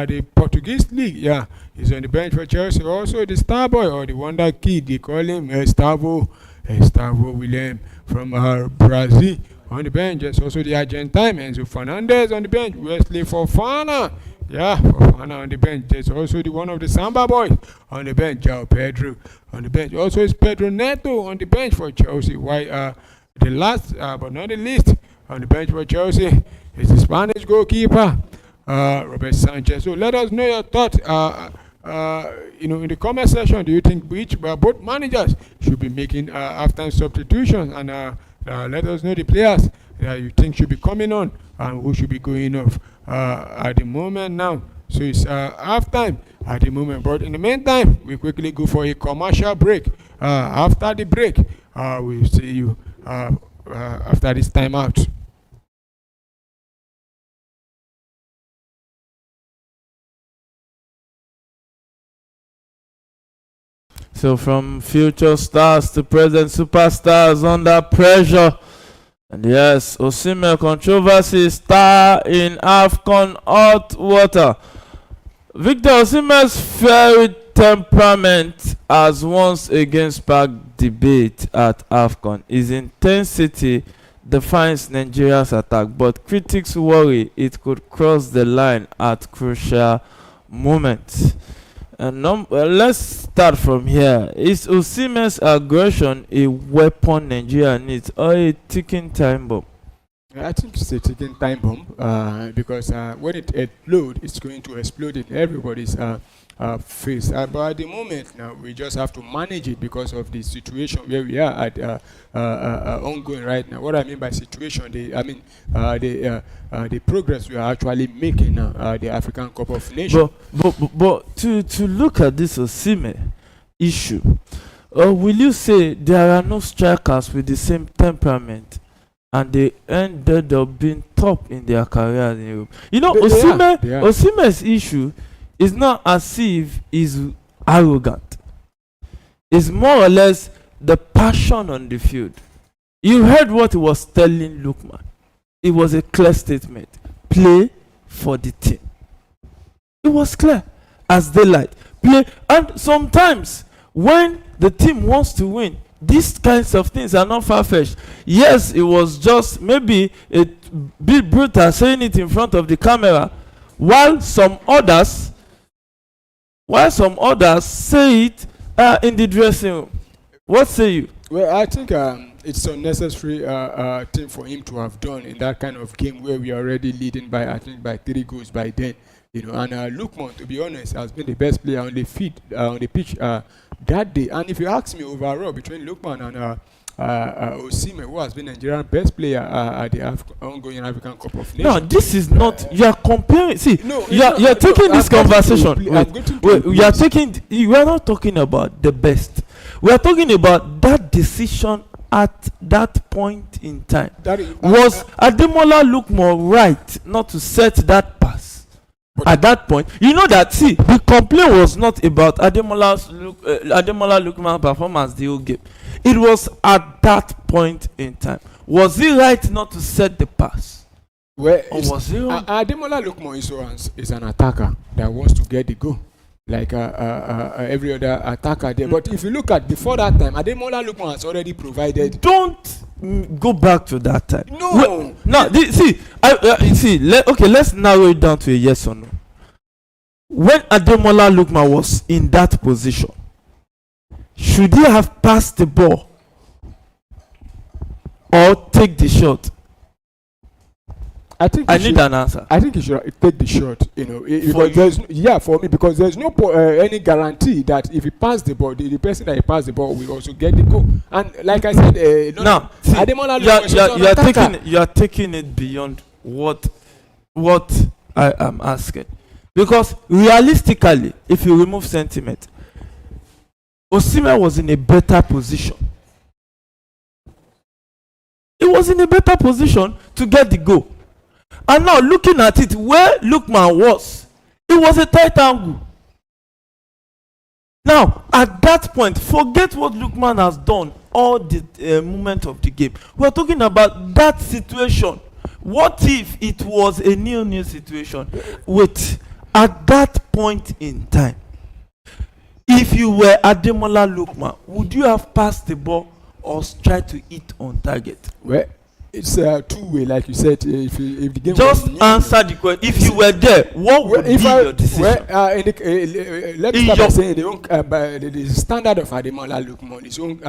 the Portuguese league. He's on the bench for Chelsea. Also the star boy, or the wonder kid, they call him Gustavo William from Brazil on the bench. There's also the Argentine Enzo Fernandez on the bench. Wesley Fofana, Fofana on the bench. There's also the one of the Samba boys on the bench, João Pedro on the bench. Also is Pedro Neto on the bench for Chelsea. Why the last but not the least on the bench for Chelsea is the Spanish goalkeeper Robert Sanchez. So let us know your thoughts in the comment section. Do you think both managers should be making halftime substitutions? And let us know the players that you think should be coming on and who should be going off at the moment now. So it's halftime at the moment. But in the meantime, we quickly go for a commercial break. After the break, we'll see you after this time out. So from future stars to present superstars under pressure. And yes, Osimhen controversy star in AFCON hot water. Victor Osimhen's fiery temperament has once again sparked debate at AFCON. His intensity defines Nigeria's attack, but critics worry it could cross the line at crucial moments. And let's start from here. Is Osimhen's aggression a weapon Nigeria needs or a ticking time bomb? I think it's a ticking time bomb because when it explodes, it's going to explode in everybody's face. But at the moment now, we just have to manage it because of the situation where we are at ongoing right now. What I mean by situation, the progress we are actually making now, the African Cup of Nations. But to look at this Osimhen issue, will you say there are no strikers with the same temperament and they ended up being top in their careers in Europe? You know, Osimhen's issue is not as if he's arrogant. It's more or less the passion on the field. You heard what he was telling Lookman. It was a clear statement. Play for the team. It was clear as daylight. Play. And sometimes when the team wants to win, these kinds of things are not far-fetched. Yes, it was just maybe a bit brutal saying it in front of the camera, while some others say it in the dressing room. What say you? Well, I think it's a necessary thing for him to have done in that kind of game where we are already leading by 3 goals by then. You know, and Lookman, to be honest, has been the best player on the pitch that day. And if you ask me overall between Lookman and Osimhen, who has been Nigerian best player at the ongoing African Cup of Nations. No, this is not. You are comparing. See, you are taking this conversation. You are not talking about the best. We are talking about that decision at that point in time. Was Ademola Lookman right not to set that pass? At that point, you know that, see, the complaint was not about Ademola Lookman's performance the whole game. It was at that point in time. Was he right not to set the pass? Well, or was he wrong? Ademola Lookman is an attacker that wants to get the goal, like every other attacker there. But if you look at before that time, Ademola Lookman has already provided. Don't go back to that time. No. Let's narrow it down to a yes or no. When Ademola Lookman was in that position, should he have passed the ball or take the shot? I need an answer. I think he should take the shot. You know, because there's no any guarantee that if he passes the ball, the person that he passed the ball will also get the goal. And like I said, Ademola Lookman, you are taking it beyond what I am asking. Because realistically, if you remove sentiment, Osimhen was in a better position. He was in a better position to get the goal. And now looking at it, where Lookman was, it was a tight angle. Now, at that point, forget what Lookman has done all the moment of the game. We are talking about that situation. What if it was a nil-nil situation? Wait, at that point in time, if you were Ademola Lookman, would you have passed the ball or tried to hit on target? Well, it's a two-way, like you said. If the game just answer the question. If you were there, what would be your decision? Let me start by saying the standard of Ademola Lookman, his own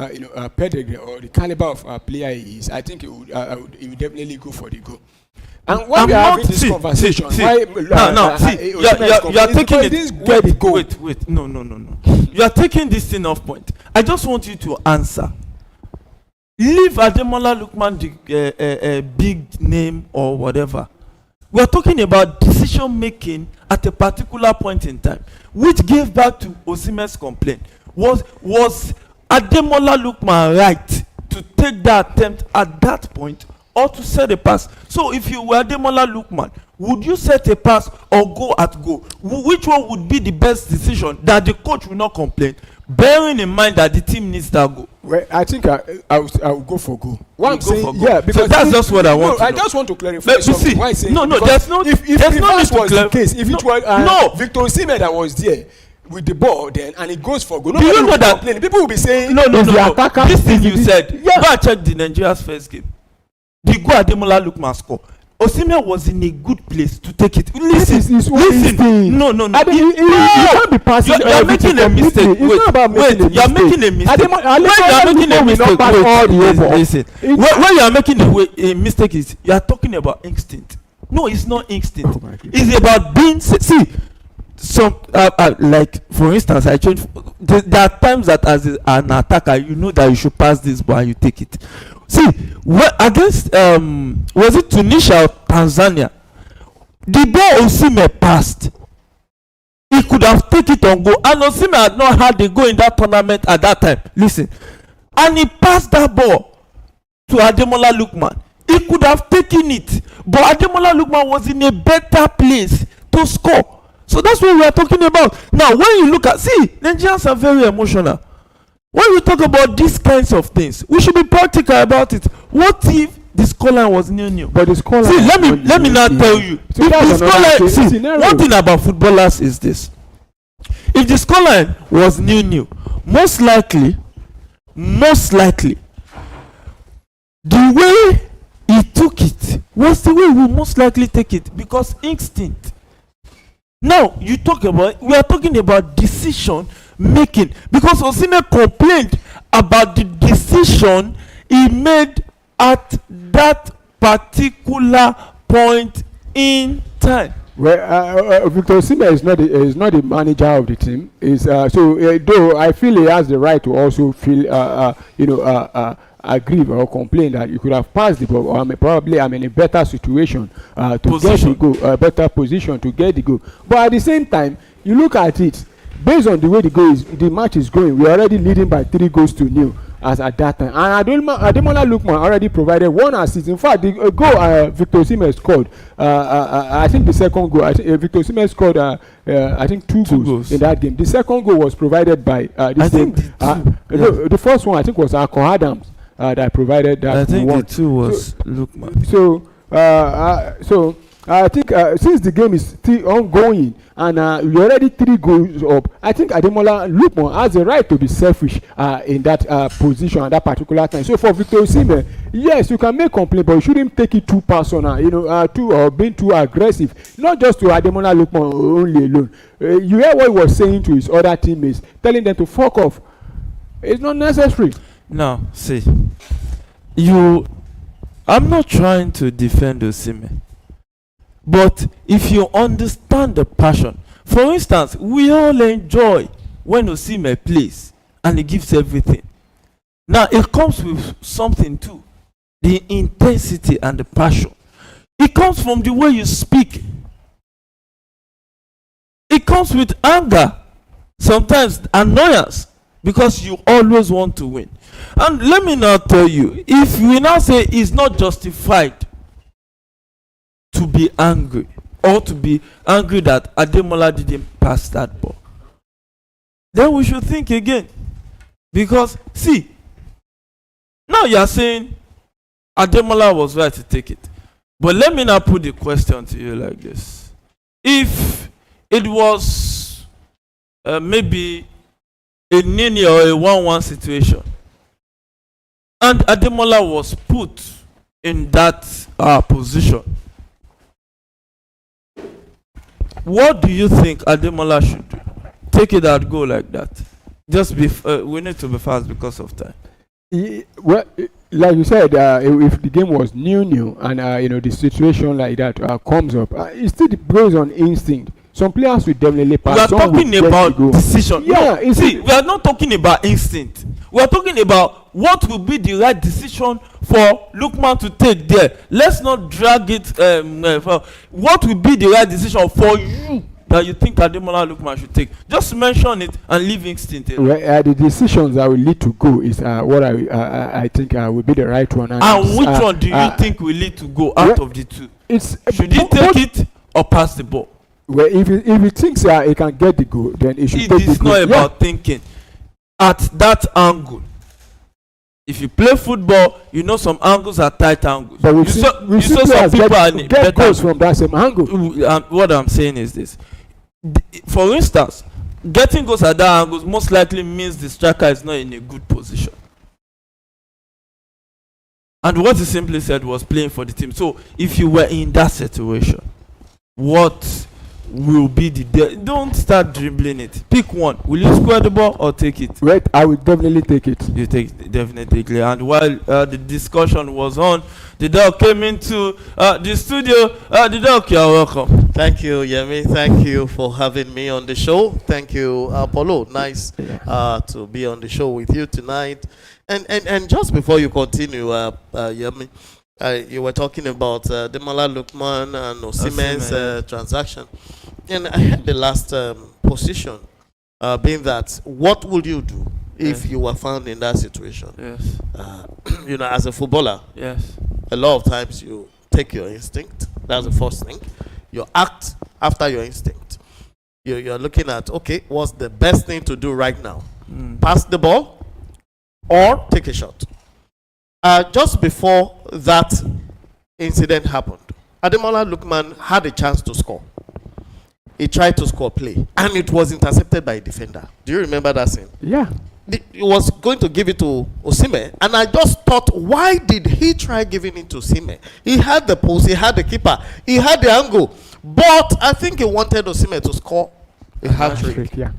pedigree or the caliber of player he is, I think he would definitely go for the goal. And why we are having this conversation? You are taking it. Wait. No. You are taking this thing off point. I just want you to answer. Leave Ademola Lookman the big name or whatever. We are talking about decision making at a particular point in time, which gave back to Osimhen's complaint. Was Ademola Lookman right to take that attempt at that point, or to set a pass? So if you were Ademola Lookman, would you set a pass or go at goal? Which one would be the best decision that the coach will not complain, bearing in mind that the team needs that goal? Well, I think I will go for goal. What I'm saying, yeah, because so that's just what I want. I just want to clarify something. Why saying there's no. If the case, if it was Victor Osimhen that was there, with the ball then and it goes for goal. Do you know that complaining. People will be saying no. This thing you said, yeah. go and check the Nigeria's first game. The goal Ademola Lookman score. Osimhen was in a good place to take it. Listen. No. You can't be passing. You're making a mistake. Wait. You're making a mistake. Listen. When you're making a mistake, is you are talking about instinct. No, it's not instinct. It's about being. See, some like for instance, I change. There are times that as an attacker, you know that you should pass this ball and you take it. See, against was it Tunisia or Tanzania? The ball Osimhen passed. He could have taken it on goal, and Osimhen had not had the goal in that tournament at that time. Listen, and he passed that ball to Ademola Lookman. He could have taken it, but Ademola Lookman was in a better place to score. So that's what we are talking about. Now, when you look at, see, Nigerians are very emotional. When we talk about these kinds of things, we should be practical about it. What if the scoreline was 0-0? But the scoreline. See, let me now tell you. So if the scoreline, see, one thing about about footballers is this: if the scoreline was 0-0, most likely, the way he took it was the way we most likely take it, because instinct. Now we are talking about decision making, because Osimhen complained about the decision he made at that particular point in time. Well, Victor Osimhen is not the manager of the team. Though I feel he has the right to also feel agree or complain that you could have passed the ball, or probably I'm in a better situation to get the goal, a better position to get the goal. But at the same time, you look at it based on the way the match is going. We're already leading by 3-0 as at that time, and Ademola Lookman already provided one assist. In fact, the goal Victor Osimhen scored, I think the second goal, Victor Osimhen scored I think two goals in that game. The second goal was provided by the first one I think was Akon Adams that provided that. I think one. the two was Lookman. So I think since the game is still ongoing and we're already 3 goals up, I think Ademola Lookman has the right to be selfish in that position at that particular time. So for Victor Osimhen, yes, you can make complaint, but you shouldn't take it too personal, being too aggressive. Not just to Ademola Lookman only alone. You hear what he was saying to his other teammates, telling them to fuck off. It's not necessary. Now, see, I'm not trying to defend Osimhen. But if you understand the passion, for instance, we all enjoy when Osimhen plays and he gives everything. Now it comes with something too, the intensity and the passion. It comes from the way you speak. It comes with anger, sometimes annoyance, because you always want to win. And let me now tell you, if we now say it's not justified to be angry, or to be angry that Ademola didn't pass that ball, then we should think again. Because see, now you are saying Ademola was right to take it, but let me now put the question to you like this: if it was maybe a 0-0 or a 1-1 situation, and Ademola was put in that position, what do you think Ademola should do? Take it at go like that. Just we need to be fast because of time. Well, like you said, if the game was new and the situation like that comes up, it still goes on instinct. Some players will definitely pass. We are talking about decision. Yeah, no, see, we are not talking about instinct. We are talking about what will be the right decision for Lookman to take there. Let's not drag it. What will be the right decision for you that you think Ademola Lookman should take? Just mention it and leave instinct. Well, the decisions that will lead to go is what I think will be the right one. And which one do you think will lead to go out of the two? Should he take it or pass the ball? Well, if he thinks he can get the goal, then he should take the goal. It's not about thinking. At that angle, if you play football, you know some angles are tight angles. But you saw some people get goals from that same angle. And what I'm saying is this: for instance, getting goals at that angle most likely means the striker is not in a good position. And what he simply said was playing for the team. So if you were in that situation, what will be the don't start dribbling it. Pick one. Will you square the ball or take it? Wait, I will definitely take it. You take it, definitely. And while the discussion was on, the dog came into the studio. The dog, you're welcome. Thank you, Yemi. Thank you for having me on the show. Thank you, Apollo. Nice to be on the show with you tonight. And just before you continue, Yemi, you were talking about Demola Lookman and Osimhen's transaction. And I had the last position being that what would you do if you were found in that situation? Yes. You know, as a footballer, Yes. a lot of times you take your instinct. That's the first thing. You act after your instinct. You're looking at, okay, what's the best thing to do right now? Pass the ball or take a shot. Just before that incident happened, Ademola Lookman had a chance to score. He tried to score play, and it was intercepted by a defender. Do you remember that scene? Yeah. He was going to give it to Osimhen, and I just thought, why did he try giving it to Osimhen? He had the post, he had the keeper, he had the angle, but I think he wanted Osimhen to score a hat-trick. Yeah.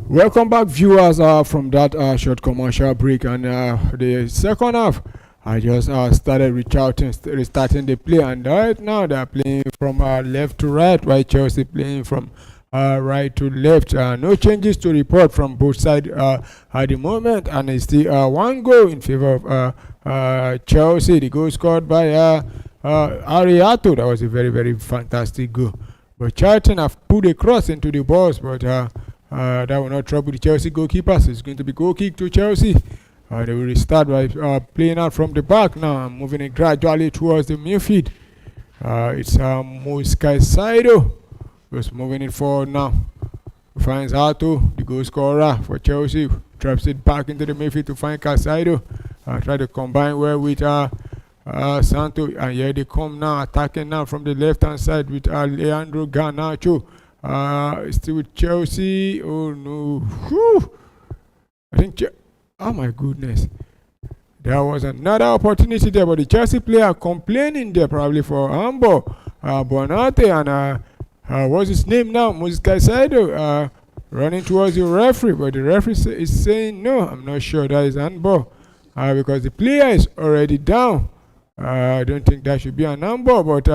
Welcome back, viewers, from that short commercial break. And the second half, I just started restarting the play. And right now, they're playing from left to right, while Chelsea playing from right to left. No changes to report from both sides at the moment. And it's still one goal in favor of Chelsea. The goal scored by Ariato. That was a very, very fantastic goal. But Charlton have put a cross into the box, but that will not trouble the Chelsea goalkeepers. It's going to be goal kick to Chelsea. They will restart by playing out from the back now, moving it gradually towards the midfield. It's Moise Caicedo who's moving it forward now. Finds Arto, the goal scorer for Chelsea. Drops it back into the midfield to find Caicedo. Try to combine well with Santo. And here they come now, attacking now from the left hand side with Leandro Garnacho. Still with Chelsea. Oh no. Whew. I think oh my goodness, there was another opportunity there, but the Chelsea player complaining there probably for Ambo Bonate and what's his name now, Moise Caicedo, running towards the referee, but the referee is saying no. I'm not sure that is handball because the player is already down. I don't think that should be an handball, but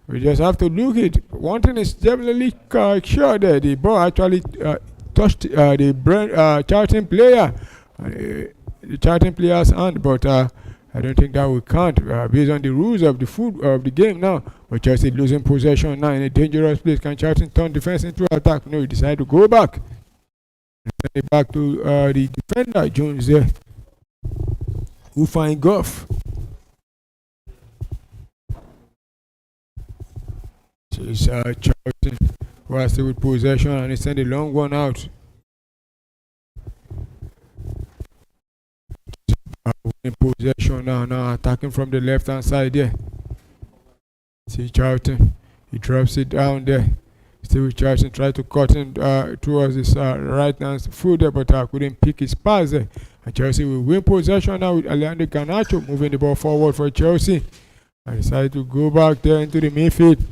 we just have to look it. One thing is definitely sure that the ball actually touched the Charlton player, the Charlton player's hand, but I don't think that we can't based on the rules of the game now. But Chelsea losing possession now in a dangerous place. Can Charlton turn defense into attack? No, he decided to go back. Send it back to the defender Jones there, who find Goff. So it's Charlton who are still with possession, and he sent a long one out. In possession now attacking from the left hand side there. See Charlton, he drops it down there. Still with Charlton, try to cut in towards his right hand foot there, but couldn't pick his pass there. And Chelsea will win possession now with Leandro Garnacho moving the ball forward for Chelsea. And decided to go back there into the midfield.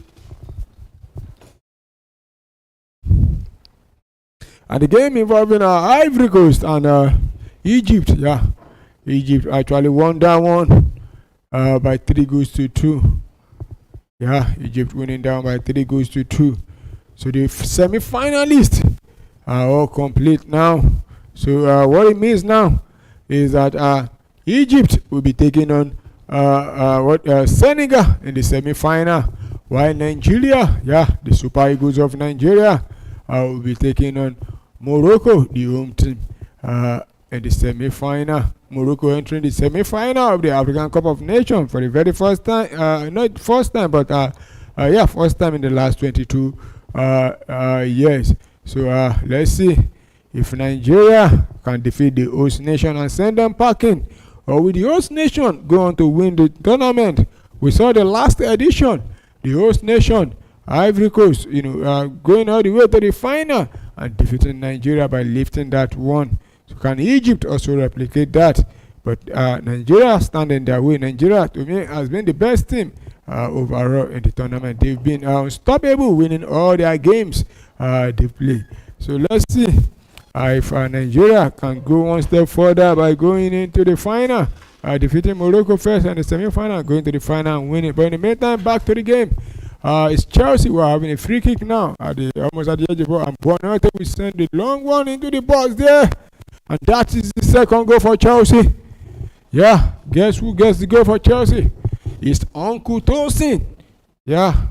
And the game involving Ivory Coast and Egypt. Yeah, Egypt actually won that one by 3-2. Yeah, Egypt winning down by 3-2. So the semi-finalists are all complete now. So what it means now is that Egypt will be taking on Senegal in the semi-final, while Nigeria, the Super Eagles of Nigeria, will be taking on Morocco, the home team, in the semi-final. Morocco entering the semi-final of the African Cup of Nations for the very first time. Not first time, but first time in the last 22 years. So let's see if Nigeria can defeat the host nation and send them packing, or will the host nation go on to win the tournament? We saw the last edition, the host nation, Ivory Coast, going all the way to the final and defeating Nigeria by lifting that one. So can Egypt also replicate that? But Nigeria standing their way. Nigeria, to me, has been the best team overall in the tournament. They've been unstoppable, winning all their games they play. So let's see if Nigeria can go one step further by going into the final, defeating Morocco first and the semi-final, going to the final and winning. But in the meantime, back to the game. It's Chelsea who are having a free kick now almost at the edge of the ball, and Bonato will send the long one into the box there, and that is the second goal for Chelsea. Yeah, guess who gets the goal for Chelsea? It's Uncle Tosin. Yeah,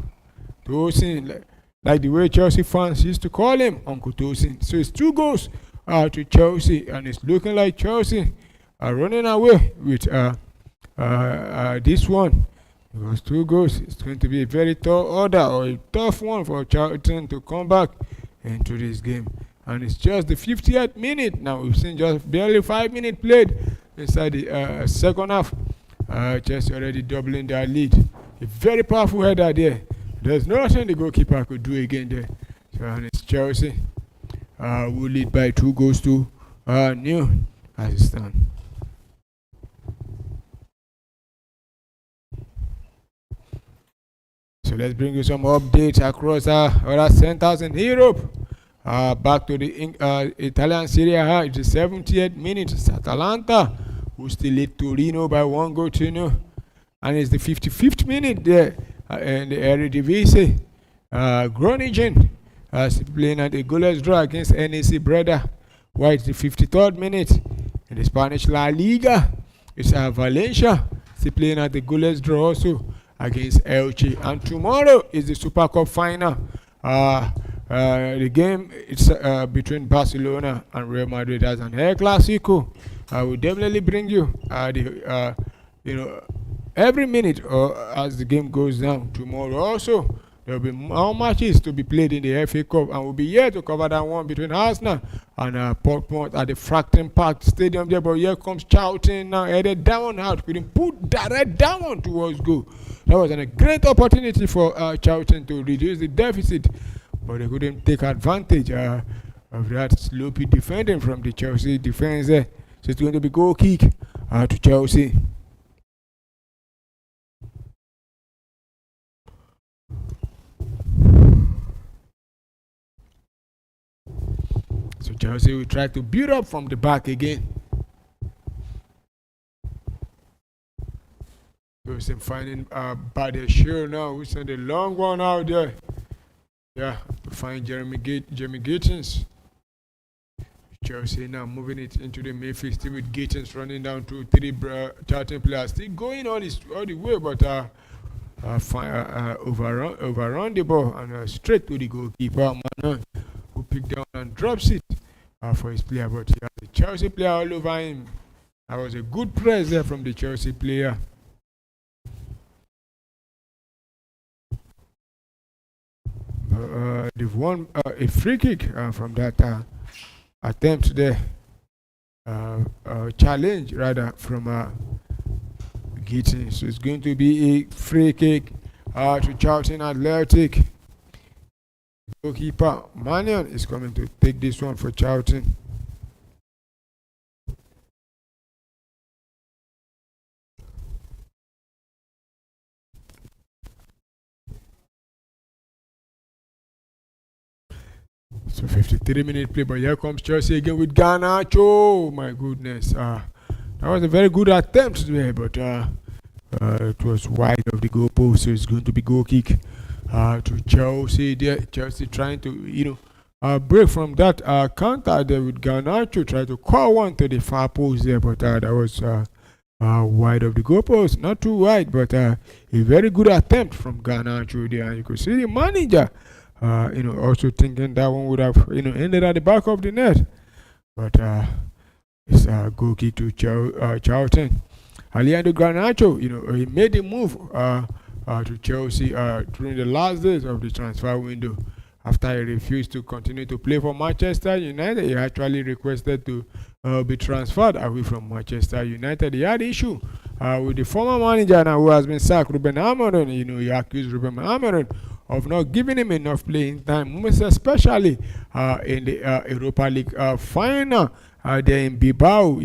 Tosin, like the way Chelsea fans used to call him, Uncle Tosin. So it's 2 goals to Chelsea, and it's looking like Chelsea are running away with this one. Because 2 goals, it's going to be a very tall order, or a tough one for Charlton to come back into this game. And it's just the 50th minute now. We've seen just barely 5 minutes played inside the second half. Chelsea already doubling their lead. A very powerful header there. There's nothing the goalkeeper could do again there. So, and it's Chelsea who lead by 2 goals to 0 as it stands. So let's bring you some updates across other centers in Europe. Back to the Italian Serie A. It's the 70th minute. It's Atalanta who still lead Torino by 1 goal to 0. And it's the 55th minute there in the Eredivisie. Groningen playing at a goalless draw against NEC Breda. While it's the 53rd minute in the Spanish La Liga. It's Valencia still playing at the goalless draw also against Elche. And tomorrow is the Super Cup final. The game it's between Barcelona and Real Madrid as an El Clasico. I will definitely bring you every minute as the game goes down. Tomorrow also there will be more matches to be played in the FA Cup, and we'll be here to cover that one between Arsenal and Portsmouth at the Frankton Park Stadium there. But here comes Charlton now, headed down out, couldn't put direct down towards goal. That was a great opportunity for Charlton to reduce the deficit, but they couldn't take advantage of that sloppy defending from the Chelsea defense there. So it's going to be goal kick to Chelsea. So Chelsea will try to build up from the back again. So it's finding Badiashile now, who sent a long one out there. Yeah, to find Jeremy Gittins. Chelsea now moving it into the midfield, still with Gittins running down to 3 Charlton players, still going all the way, but overrun the ball and straight to the goalkeeper, Manon, who picked down and drops it for his player, but he has the Chelsea player all over him. That was a good press there from the Chelsea player. They've won a free kick from that attempt there, challenge rather from Gittins. So it's going to be a free kick to Charlton Athletic. Goalkeeper Manion is coming to take this one for Charlton. So 53-minute play, but here comes Chelsea again with Garnacho. Oh my goodness. That was a very good attempt there, but it was wide of the goalpost, so it's going to be goal kick to Chelsea there. Chelsea trying to, break from that counter there with Garnacho, try to call one to the far post there, but that was wide of the goalpost. Not too wide, but a very good attempt from Garnacho there. And you could see the manager also thinking that one would have, ended at the back of the net. But it's a goal kick to Charlton. Alejandro Garnacho, he made the move to Chelsea during the last days of the transfer window. after he refused to continue to play for Manchester United. He actually requested to be transferred away from Manchester United. He had issue with the former manager now who has been sacked, Ruben Amorim. He accused Ruben Amorim of not giving him enough playing time, most especially in the Europa League final there in Bilbao.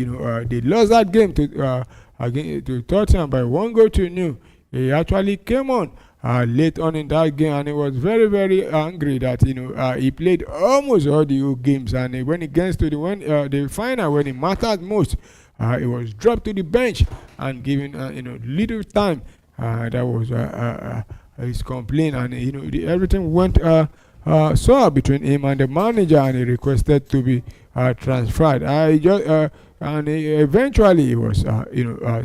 They lost that game to Tottenham by 1-0. He actually came on late on in that game, and he was very, very angry that he played almost all the whole games, and when it gets to the final, when it mattered most, he was dropped to the bench and given little time. That was his complaint, and everything went sour between him and the manager, and he requested to be transferred. And eventually he was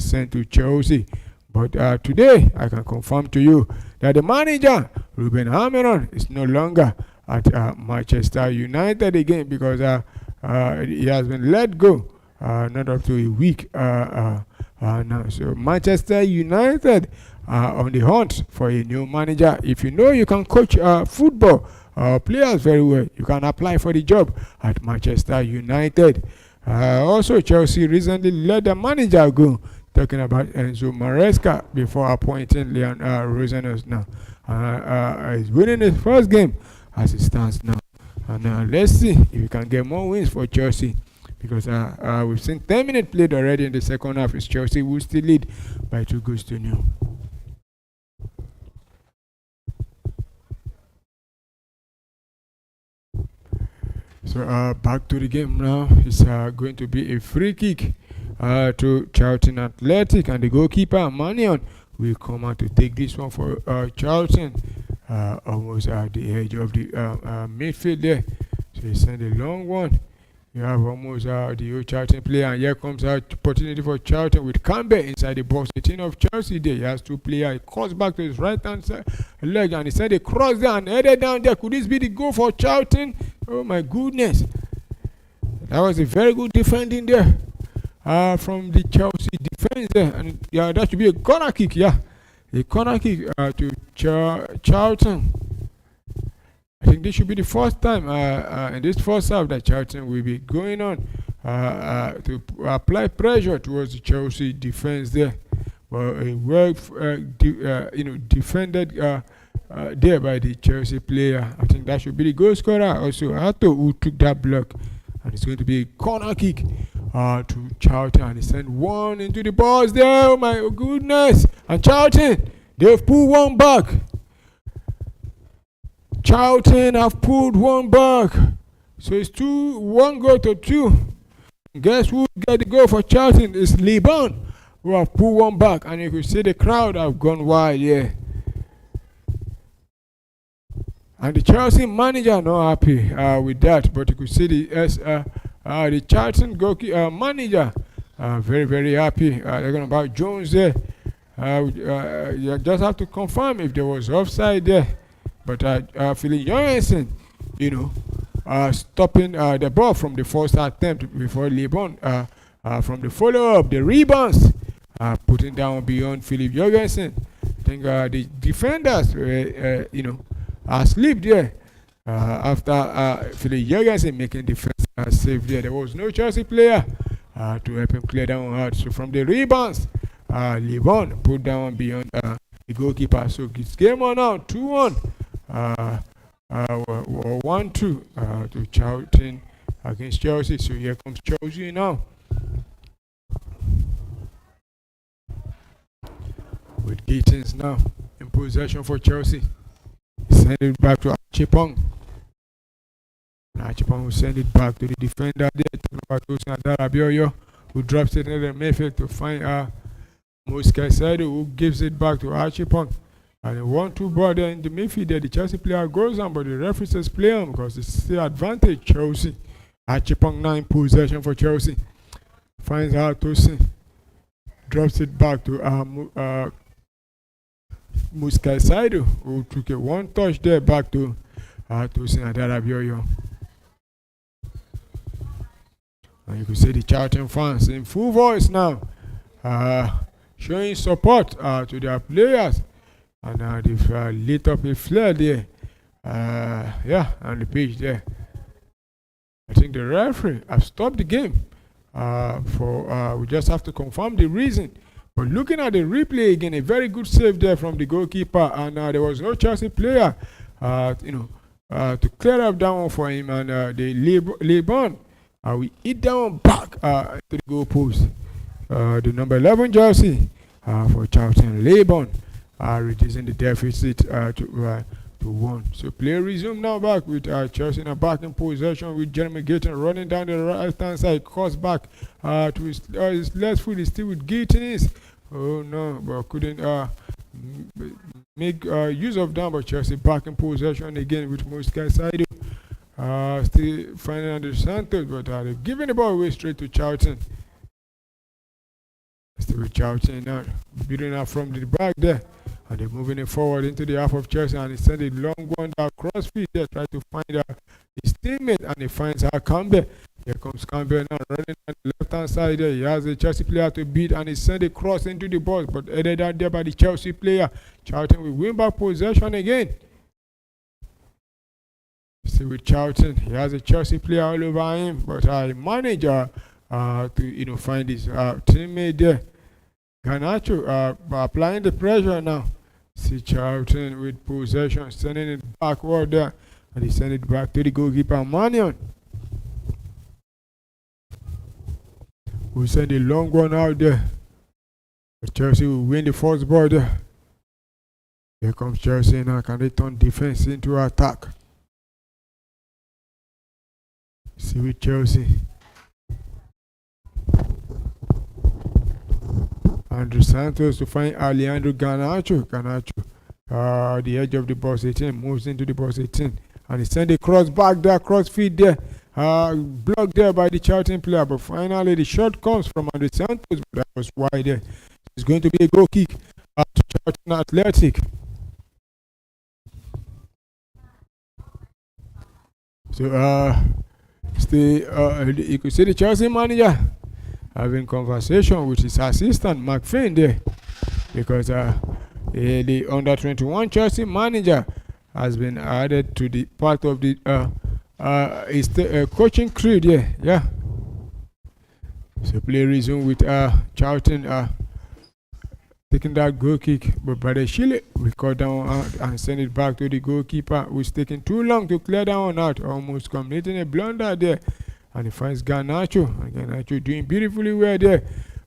sent to Chelsea. But today, I can confirm to you that the manager, Ruben Amorim, is no longer at Manchester United again, because he has been let go not up to a week now. So Manchester United are on the hunt for a new manager. If you know you can coach football players very well, you can apply for the job at Manchester United. Also, Chelsea recently let the manager go, talking about Enzo Maresca, before appointing Leon Rosenhaus now. He's winning his first game as it stands now. And let's see if we can get more wins for Chelsea, because we've seen 10 minutes played already in the second half. It's Chelsea who still lead by 2-0. So back to the game now. It's going to be a free kick to Charlton Athletic, and the goalkeeper Manion will come out to take this one for Charlton, almost at the edge of the midfield there. So he sent a long one. You have almost the old Charlton player, and here comes an opportunity for Charlton with Campbell inside the box 18 of Chelsea there. He has two players. He cuts back to his right hand side leg, and he sent a cross there and headed down there. Could this be the goal for Charlton? Oh my goodness. That was a very good defending there from the Chelsea defense there. And yeah, that should be a corner kick, yeah. A corner kick to Charlton. I think this should be the first time in this first half that Charlton will be going on to apply pressure towards the Chelsea defense there. Well, well defended there by the Chelsea player. I think that should be the goal scorer. Also, Ato, who took that block, and it's going to be a corner kick to Charlton, and he sent one into the box there. Oh my goodness! And Charlton, they've pulled one back. Charlton have pulled one back. So it's 1 goal to 2. Guess who get the goal for Charlton? It's Liban, who have pulled one back. And you could see the crowd have gone wild, yeah. And the Chelsea manager not happy with that. But you could see the Charlton goalkeeper manager very, very happy. They're going about Jones there. You just have to confirm if there was offside there. But Philip Jorgensen, stopping the ball from the first attempt before Liban, from the follow-up, the rebounds, putting down beyond Philip Jorgensen. I think the defenders, asleep there after Philip Jorgensen making the first save there. There was no Chelsea player to help him clear down hard. So from the rebounds, Liban put down beyond the goalkeeper. So it's game on now, 2-1. 1-2 to Charlton against Chelsea. So here comes Chelsea now with Gittins now in possession for Chelsea. Send it back to Achipong. Achipong will send it back to the defender there, who drops it in the midfield to find Moscaicedo, who gives it back to Achipong. And a 1-2 ball there in the midfield there. The Chelsea player goes on, but the referee says play on because it's still advantage Chelsea. Achipong now in possession for Chelsea. Finds out Tosin. Drops it back to Moscaicedo, who took a one touch there back to Tosin Adarabioyo. And you can see the Charlton fans in full voice now, showing support to their players. And they've lit up a flare there Yeah, on the page there. I think the referee has stopped the game. We just have to confirm the reason. But looking at the replay again, a very good save there from the goalkeeper, and there was no Chelsea player, to clear up that one for him, and the Leban, we hit that one back to the goal post. The number 11 jersey for Charlton, Leban, reducing the deficit to 1. So play resume now back with Chelsea now back in possession with Jeremy Gayton running down the right hand side, cross back to his left foot is still with Gayton. Oh no, but couldn't make use of that. But Chelsea back in possession again with Mosca Saido. Still finding Andre Santos, but they're giving the ball away straight to Charlton. Still with Charlton now, beating up from the back there. And they're moving it forward into the half of Chelsea, and he sent a long one down crossfield there, trying to find his teammate, and he finds Campbell. Here comes Campbell now running on the left hand side there. He has a Chelsea player to beat, and he sent a cross into the box, but headed out there by the Chelsea player. Charlton will win back possession again. Still with Charlton, he has a Chelsea player all over him, but he managed to find his teammate there. Garnacho applying the pressure now. See Charlton with possession, sending it backward there, and he sent it back to the goalkeeper Manion. We send a long one out there. But Chelsea will win the first ball there. Here comes Chelsea now. Can they turn defense into attack? See with Chelsea. Andre Santos to find Alejandro Garnacho. The edge of the box 18, moves into the box 18, and he sent a cross back there, cross feed there, blocked there by the Charlton player, but finally the shot comes from Andre Santos, but that was wide there. It's going to be a goal kick to Charlton Athletic. So you could see the Chelsea manager having conversation with his assistant McFinn there, because the under 21 Chelsea manager has been added to the part of the his coaching crew there. Yeah. So play resume with Charlton taking that goal kick, but Badeshile will cut down and send it back to the goalkeeper, who's taking too long to clear that one out, almost committing a blunder there. And he finds Garnacho. And Garnacho doing beautifully well there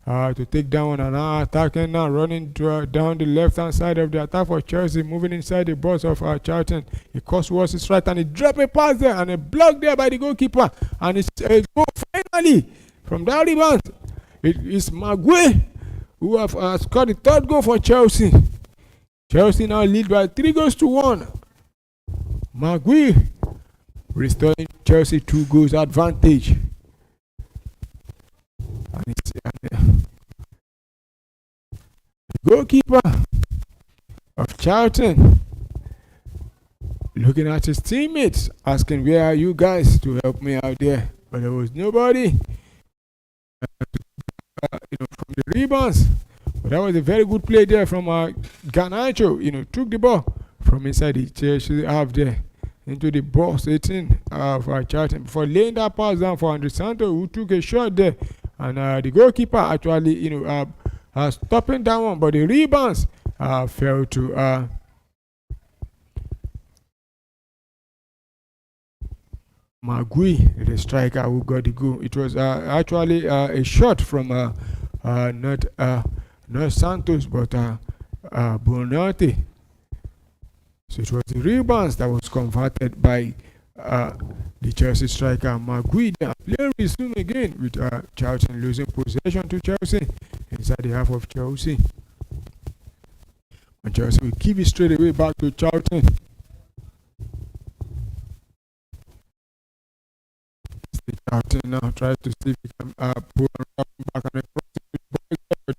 to take down and now attacking now, running down the left hand side of the attack for Chelsea, moving inside the box of Charlton. He cuts towards his right and he drops a pass there and a block there by the goalkeeper. And it's a goal finally from that rebound. It is Maguire who have scored the third goal for Chelsea. Chelsea now lead by 3-1. Maguire restoring Chelsea 2 goals advantage. And it's the goalkeeper of Charlton looking at his teammates, asking, "Where are you guys to help me out there?" But there was nobody from the rebounds. But that was a very good play there from Garnacho. Took the ball from inside the Chelsea half there into the box 18 for Charlton before laying that pass down for Andre Santos, who took a shot there, and the goalkeeper actually stopping that one, but the rebounds fell to Maguire, the striker who got the goal. It was actually a shot from not Santos but Bonatti. So it was the rebounds that was converted by the Chelsea striker Maguire. Play resume again with Charlton losing possession to Chelsea inside the half of Chelsea. And Chelsea will keep it straight away back to Charlton. Charlton now tries to see if he can pull back on the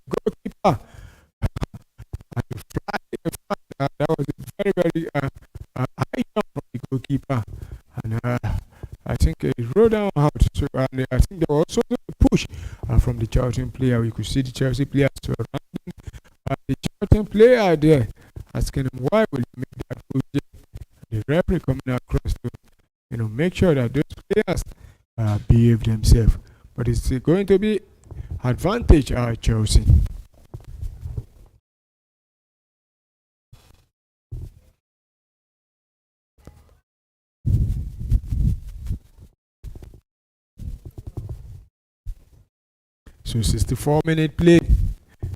goalkeeper. That was a very, very high jump from the goalkeeper. And I think he rolled down out. So, and I think there was also a push from the Charlton player. We could see the Chelsea player surrounding the Charlton player there, asking him why will he make that push. The referee coming across to make sure that those players behave themselves. But it's going to be advantage Chelsea. So 64-minute play.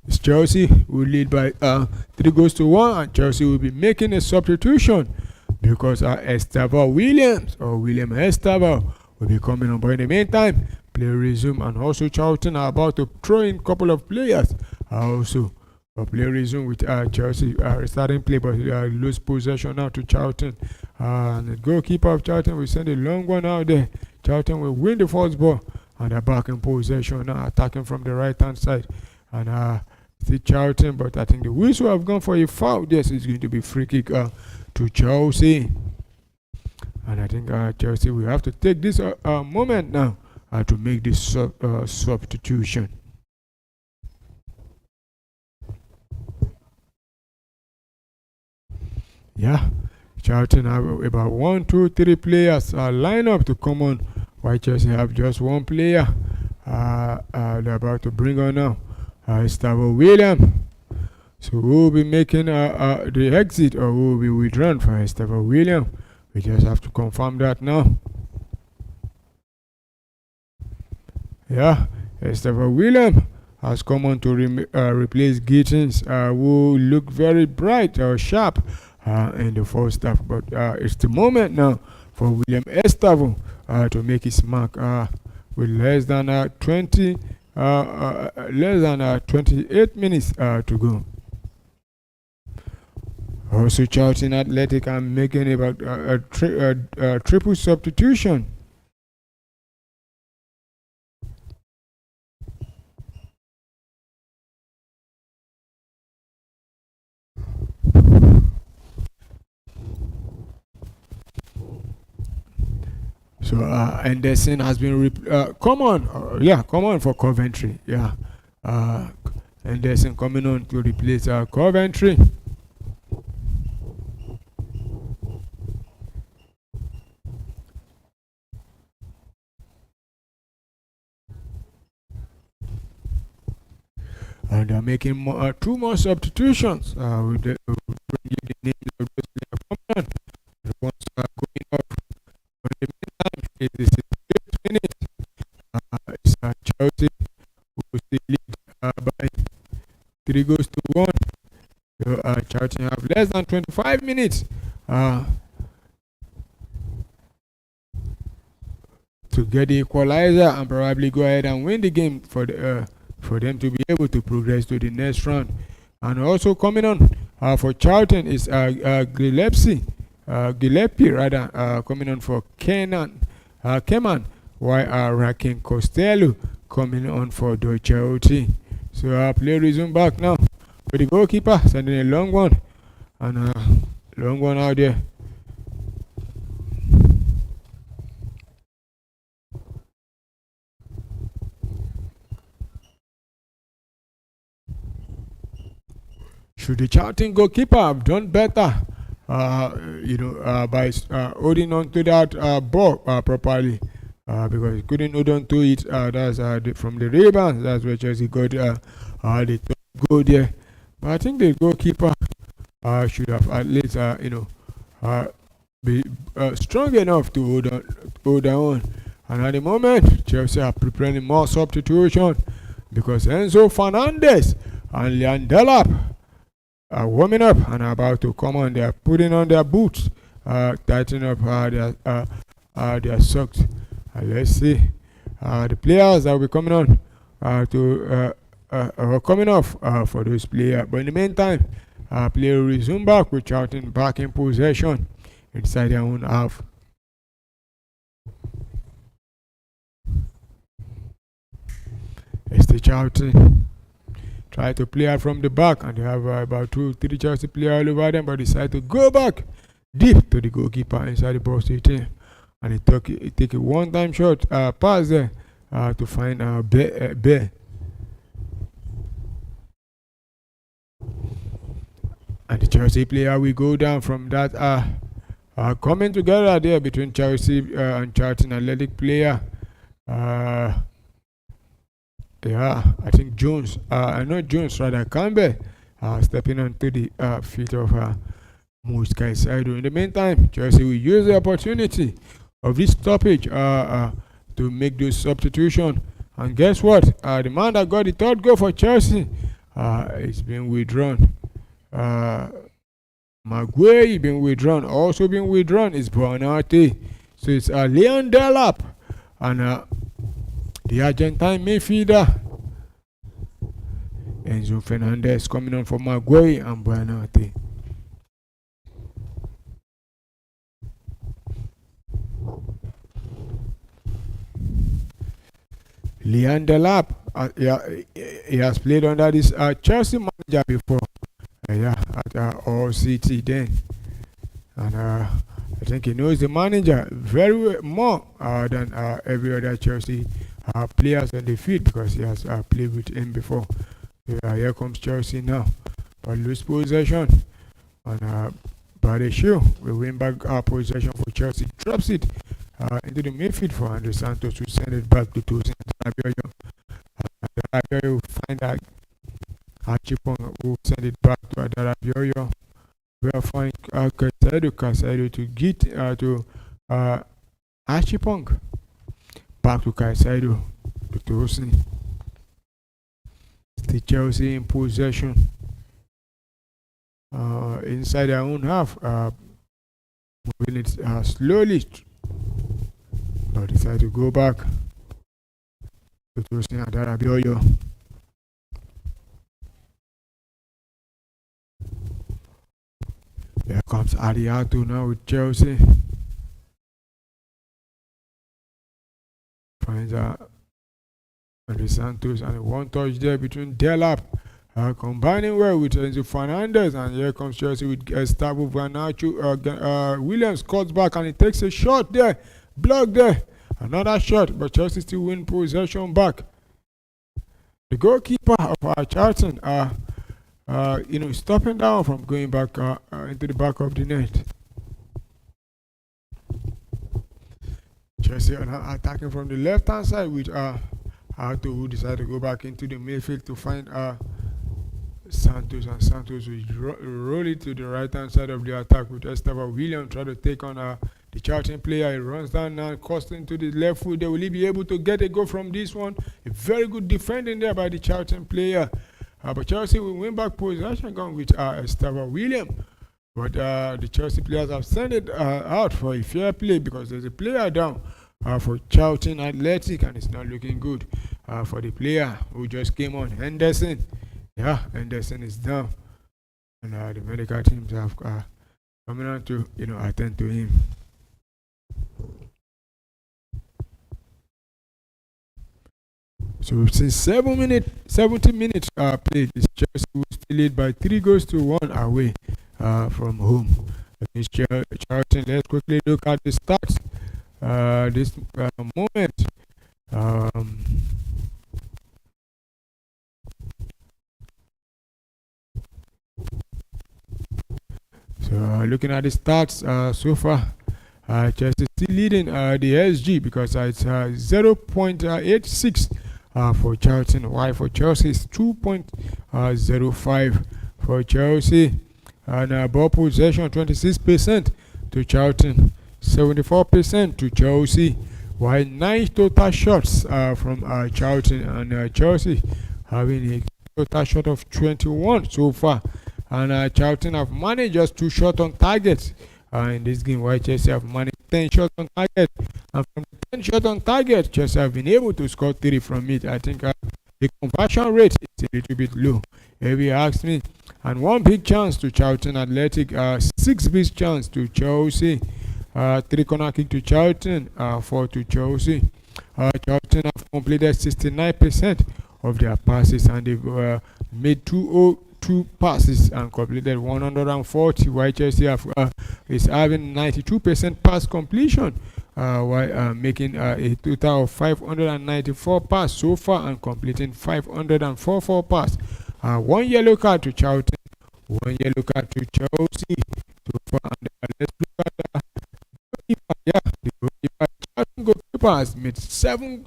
It's Chelsea will lead by 3-1, and Chelsea will be making a substitution because Estevao Williams or William Estevao will be coming on. But in the meantime, play resume, and also Charlton are about to throw in a couple of players. Also, play resume with Chelsea starting play, but lose possession now to Charlton. And the goalkeeper of Charlton will send a long one out there. Charlton will win the first ball, and they're back in possession now, attacking from the right hand side. And see Charlton, but I think the whistle have gone for a foul. Yes, it's going to be free kick to Chelsea. And I think Chelsea will have to take this moment now to make this substitution. Yeah, Charlton have about 1, 2, 3 players line up to come on, while Chelsea have just one player they're about to bring on now. Estevao Williams. So who will be making the exit, or who will be withdrawn for Estevao Williams? We just have to confirm that now. Yeah, Estevao Williams has come on to replace Gittins, who looked very bright or sharp in the first half. But it's the moment now for William Estevao to make his mark with less than 28 minutes to go. Also, Charlton Athletic are making about a triple substitution. So Anderson has been come on for Coventry. Yeah, Anderson coming on to replace Coventry. And they're making 2 more substitutions. With the names of those players coming on. The ones going off. But in the meantime, it is 8 minutes. It's Chelsea who still lead by 3-1. So Charlton have less than 25 minutes to get the equalizer and probably go ahead and win the game for them to be able to progress to the next round. And also coming on for Charlton is Gillespie coming on for Keman, while Rakin Costello coming on for Deutsche OT. So play resume back now with the goalkeeper sending a long one, and long one out there. Should the Charlton goalkeeper have done better, by holding on to that ball properly, because he couldn't hold on to it. That's from the rebound. That's where Chelsea got the top goal there. But I think the goalkeeper should have at least, be strong enough to hold on. And at the moment, Chelsea are preparing more substitution because Enzo Fernandez and Leon Delap are warming up and are about to come on. They are putting on their boots, tightening up their socks. Let's see the players that will be coming on are coming off for those players. But in the meantime, play will resume back with Charlton back in possession inside their own half. It's the Charlton try to play out from the back, and they have about 2-3 Chelsea players all over them, but decide to go back deep to the goalkeeper inside the box 18, and he take a one-time shot pass there to find Bear. And the Chelsea player will go down from that coming together there between Chelsea and Charlton Athletic player. Yeah, I think Jones, not Jones, rather Campbell, stepping onto the feet of Moise Caicedo. In the meantime, Chelsea will use the opportunity of this stoppage to make those substitution. And guess what? The man that got the third goal for Chelsea is being withdrawn. Maguire being withdrawn. Also being withdrawn is Bonate. So it's Leon Delap and the Argentine midfielder Enzo Fernandez coming on for Maguire and Bonate. Leon Delap, he has played under this Chelsea manager before. At All City then. And I think he knows the manager very more than every other Chelsea players on the field, because he has played with him before. Here comes Chelsea now. But lose possession. And Badeshu will win back possession for Chelsea. Drops it into the midfield for Andre Santos, to send it back to Tosin Adarabioyo. Adarabioyo will find that Achipong will send it back to Adarabioyo. We'll find Caicedo to get to Achipong. Back to Caicedo, to Tosin. The Chelsea in possession inside their own half, moving it slowly. But decide to go back to Tosin Adarabioyo. Here comes Ariato now with Chelsea. Finds Andre Santos, and one touch there between Delap, combining well with Enzo Fernandez. And here comes Chelsea with Gustavo Garnacho. Williams cuts back and he takes a shot there. Block there. Another shot, but Chelsea still win possession back. The goalkeeper of Charlton stopping down from going back into the back of the net. Chelsea are attacking from the left hand side with Arto, who decided to go back into the midfield to find Santos, and Santos will roll it to the right hand side of the attack with Esteva Williams trying to take on the Charlton player. He runs down now, costing to the left foot. Will he be able to get a goal from this one? A very good defending there by the Charlton player. But Chelsea will win back possession going with Esteva Williams. But the Chelsea players have sent it out for a fair play, because there's a player down for Charlton Athletic, and it's not looking good for the player who just came on, Henderson. Yeah, Henderson is down, and the medical teams have coming on to attend to him. So since 70 minutes played, Chelsea will still lead by 3-1 away from home against Charlton. Let's quickly look at the stats this moment. So looking at the stats so far, Chelsea still leading the SG, because it's 0.86 for Charlton. Why for Chelsea is 2.05 for Chelsea. And ball possession 26% to Charlton, 74% to Chelsea. While 9 total shots from Charlton, and Chelsea having a total shot of 21 so far. And Charlton have managed just 2 shots on target in this game, while Chelsea have managed 10 shots on target. And from the 10 shots on target, Chelsea have been able to score 3 from it. I think the conversion rate is a little bit low, if you ask me. And 1 big chance to Charlton Athletic, 6 big chance to Chelsea, 3 corner kick to Charlton, 4 to Chelsea. Charlton have completed 69% of their passes, and they've made 202 passes and completed 140, while Chelsea is having 92% pass completion, while making a total of 594 passes so far and completing 544 passes. 1 yellow card to Charlton, 1 yellow card to Chelsea so far. And let's look at goalkeeper has made 7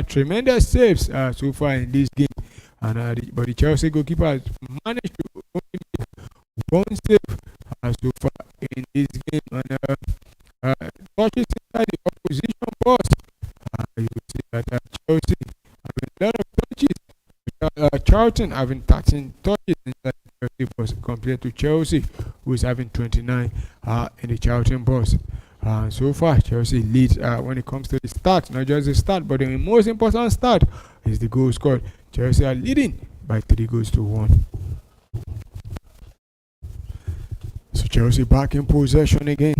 tremendous saves so far in this game. And but the Chelsea goalkeeper has managed to only make 1 save so far in this game. And touches inside the opposition box. You can see that Chelsea having a lot of touches. Charlton having 13 touches inside the Chelsea box compared to Chelsea, who is having 29 in the Charlton box. So far, Chelsea leads when it comes to the start, not just the start, but the most important start is the goal scored. Chelsea are leading by 3 goals to 1. So Chelsea back in possession again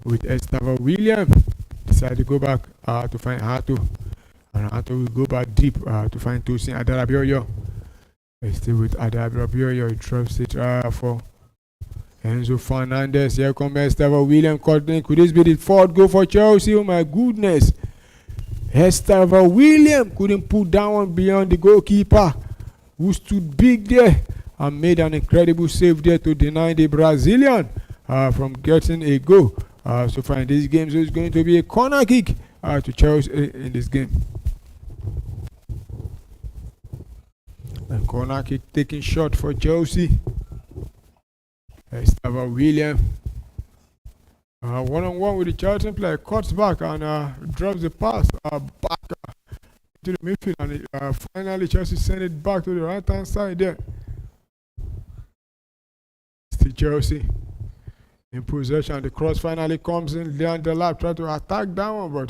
with Estava William. Decided to go back to find Hato, and Hato will go back deep to find Tosin Adarabioyo. Still with Adarabioyo, he drops it for Enzo Fernandez. Here comes Estava William. Could this be the 4th goal for Chelsea? Oh my goodness. Estava William couldn't put that one beyond the goalkeeper, who stood big there and made an incredible save there to deny the Brazilian from getting a goal. So far in this game, so it's going to be a corner kick to Chelsea in this game. A corner kick taking shot for Chelsea. Estava William. 1-on-1 with the Charlton player, cuts back and drops the pass back to the midfield, and finally Chelsea send it back to the right hand side there. Still Chelsea in possession. The cross finally comes in. Leon Delap try to attack that one, but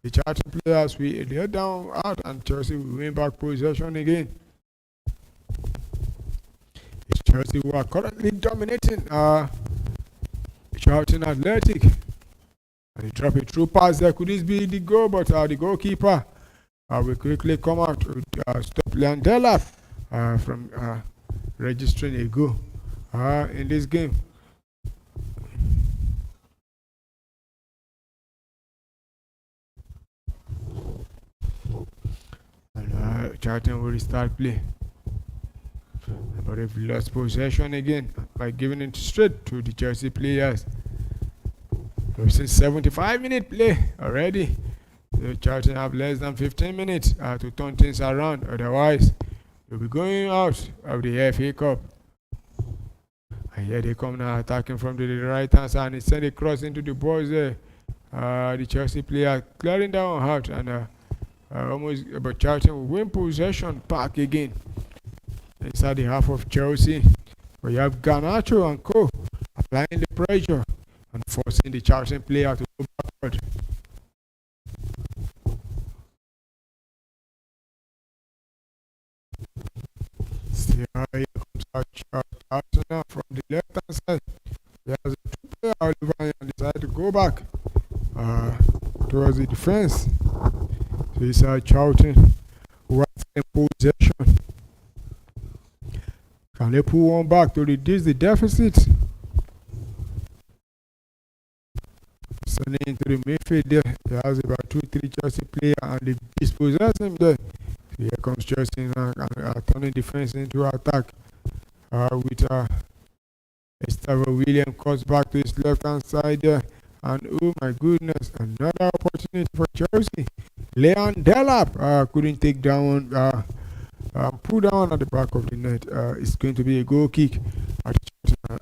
the Charlton players they're down out, and Chelsea will win back possession again. It's Chelsea who are currently dominating Charlton Athletic. And he dropped a true pass there. Could this be the goal? But the goalkeeper will quickly come out to stop Leon Delap from registering a goal in this game. And Charlton will restart play. But they've lost possession again by giving it straight to the Chelsea players. Since 75-minute play already, the Charlton have less than 15 minutes to turn things around. Otherwise, they'll be going out of the FA Cup. And here they come now, attacking from the right hand side, and he sent a cross into the box there. The Chelsea player clearing down out, and but Charlton will win possession back again inside the half of Chelsea. But you have Garnacho and co applying the pressure and forcing the Charlton player to go backward. See how here comes out Charlton now from the left hand side. He has a 2-player Oliver and decided to go back towards the defense. So it's Charlton who has in possession. Can they pull one back to reduce the deficit? Sending into the midfield there. He has about 2-3 Chelsea players and they dispossess him there. So here comes Chelsea now and turning defense into attack with Estava William cuts back to his left hand side there. And oh my goodness, another opportunity for Chelsea. Leon Delap couldn't take down pull down at the back of the net. It's going to be a goal kick at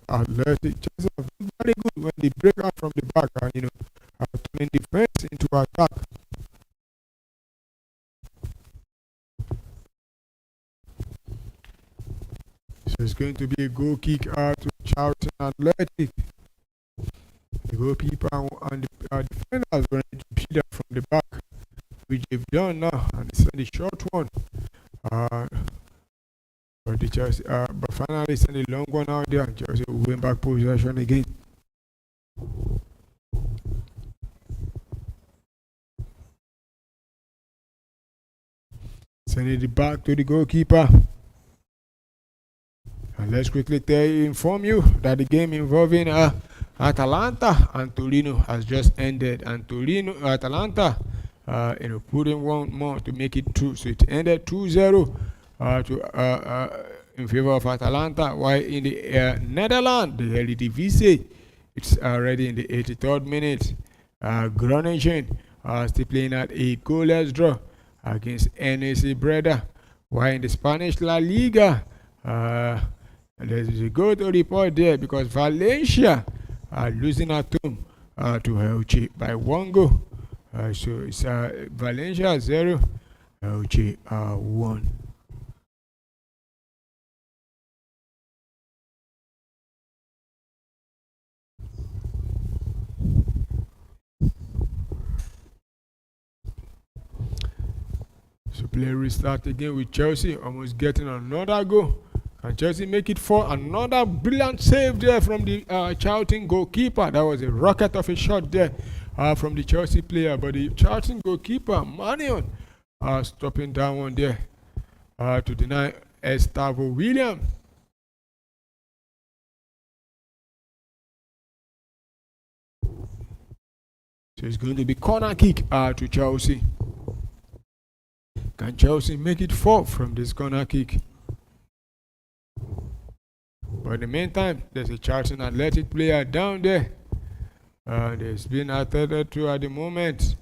Athletic. Chelsea are very good when they break out from the back and turning defense into attack. So it's going to be a goal kick to Charlton Athletic. The goalkeeper and the defenders going to beat up from the back, which they've done now, and it's a short one. But the Chelsea, but finally send a long one out there. Chelsea will win back possession again. Sending it back to the goalkeeper. And let's quickly inform you that the game involving Atalanta and Torino has just ended, and Atalanta put in one more to make it 2, so it ended 2-0 in favor of Atalanta, while in the Netherlands, the Eredivisie, it's already in the 83rd minute. Groningen still playing at a goalless draw against NAC Breda. While in the Spanish La Liga, there's a good report there because Valencia are losing at home to Elche by 1 goal. So it's Valencia 0, Elche 1. So play restart again with Chelsea, almost getting another goal. Can Chelsea make it 4? Another brilliant save there from the Charlton goalkeeper. That was a rocket of a shot there from the Chelsea player. But the Charlton goalkeeper, Manion, stopping that one there to deny Estavo William. So it's going to be corner kick to Chelsea. Can Chelsea make it 4 from this corner kick? But in the meantime, there's a Charlton Athletic player down there. There's been attended to at the moment.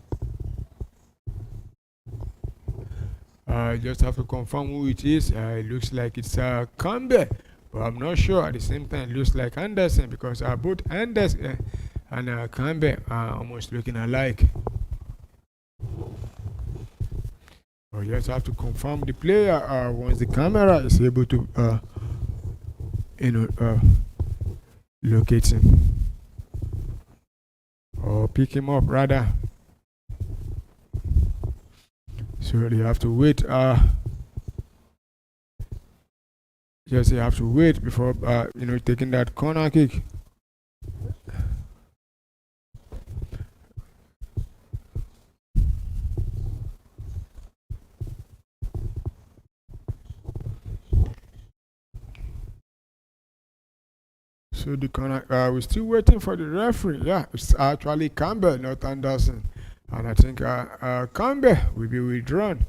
I just have to confirm who it is. It looks like it's Campbell, but I'm not sure. At the same time, it looks like Anderson because both Anderson and Campbell are almost looking alike. You just have to confirm the player once the camera is able to, locate him or pick him up rather. So they have to wait. Just they have to wait before taking that corner kick. So the corner, we're still waiting for the referee. Yeah, it's actually Campbell, not Anderson. And I think Campbell will be withdrawn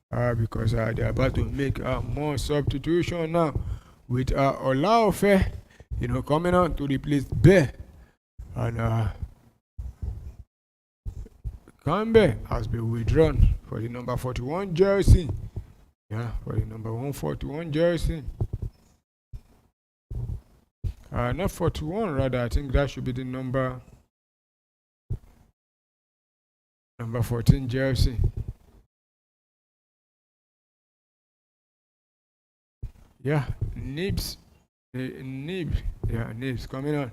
because they're about to make more substitution now with Olaofe, coming on to replace Bear. And Campbell has been withdrawn for the number 41 jersey. Yeah, for the number 141 jersey. Not 41, rather. I think that should be the number 14 jersey. Yeah, Nibs. Nibs coming on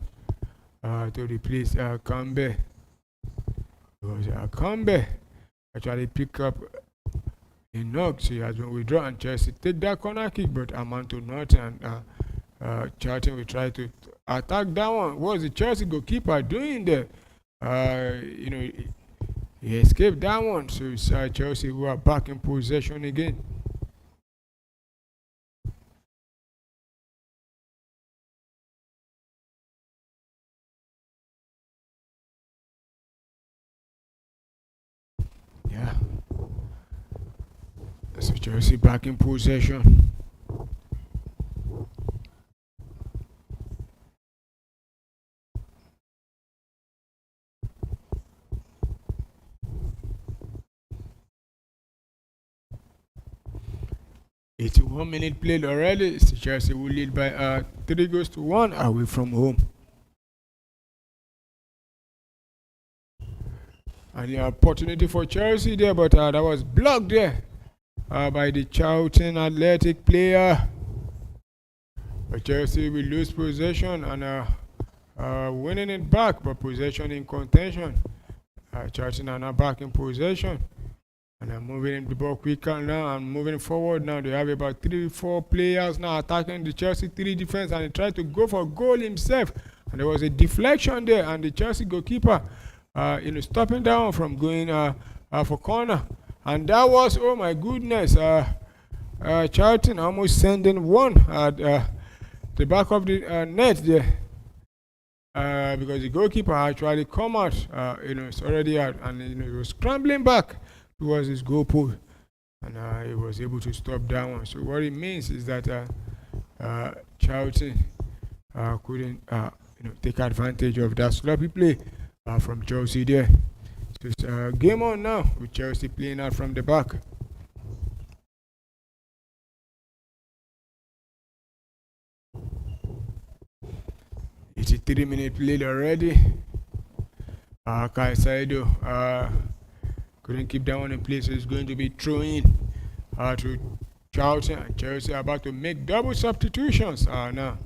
to replace Campbell. Because Campbell actually pick up a knock. So he has been withdrawn and Chelsea take that corner kick, but amount to nothing. Charlton will try to attack that one. What was the Chelsea goalkeeper doing there? He escaped that one. So it's Chelsea who are back in possession again. Yeah. So Chelsea back in possession. It's 1 minute played already. Chelsea will lead by 3-1 away from home. And the opportunity for Chelsea there, but that was blocked there by the Charlton Athletic player. But Chelsea will lose possession and winning it back, but possession in contention. Charlton are now back in possession. And I'm moving the ball quicker now. I'm moving forward now. They have about 3-4 players now attacking the Chelsea 3 defense, and he tried to go for a goal himself. And there was a deflection there, and the Chelsea goalkeeper, stopping down from going for corner. And that was, oh my goodness, Charlton almost sending one at the back of the net there. Because the goalkeeper actually come out, it's already out, and he was scrambling back towards his goal post, and he was able to stop that one. So what it means is that Charlton couldn't take advantage of that sloppy play from Chelsea there. So it's game on now with Chelsea playing out from the back. It's a 3-minute play already. Caicedo couldn't keep that one in place. So it's going to be thrown to Charlton, and Chelsea are about to make double substitutions now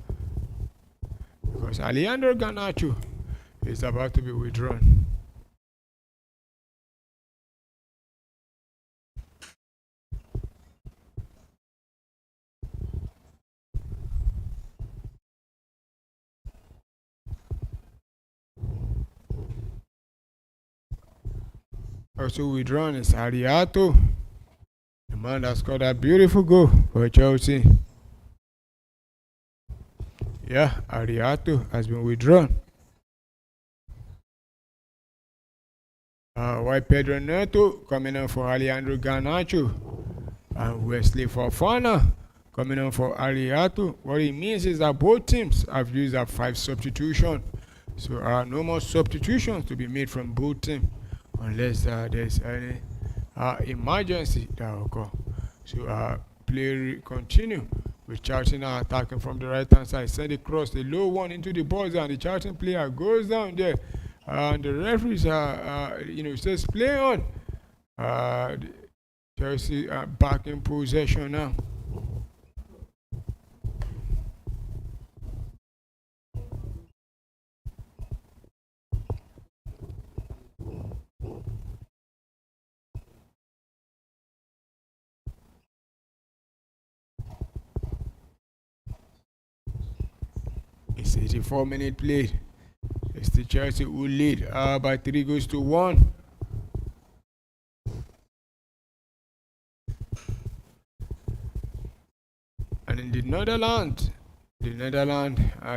because Alejandro Garnacho is about to be withdrawn. Also withdrawn is Ariato, the man that scored that beautiful goal for Chelsea. Yeah, Ariato has been withdrawn. White Pedro Neto coming on for Alejandro Garnacho, and Wesley Fofana coming on for Ariato. What it means is that both teams have used up 5 substitutions, so no more substitutions to be made from both teams unless there's any emergency that will occur. So play continue with Charlton now attacking from the right hand side. Send it across the low one into the box, and the Charlton player goes down there. And the referees says play on. Chelsea back in possession now. It's 84-minute play. It's the Chelsea who lead by 3-1. And in the Netherlands, at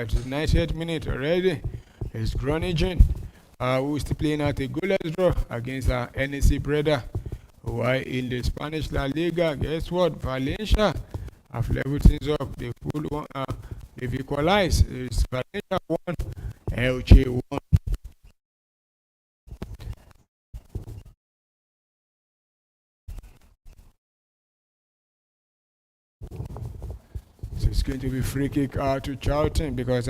the 90th minute already, is Groningen, who is playing at a goalless draw against NEC Breda. While in the Spanish La Liga, guess what? Valencia have leveled things up. They've equalized. It's Valencia 1, Elche 1. So it's going to be free kick to Charlton because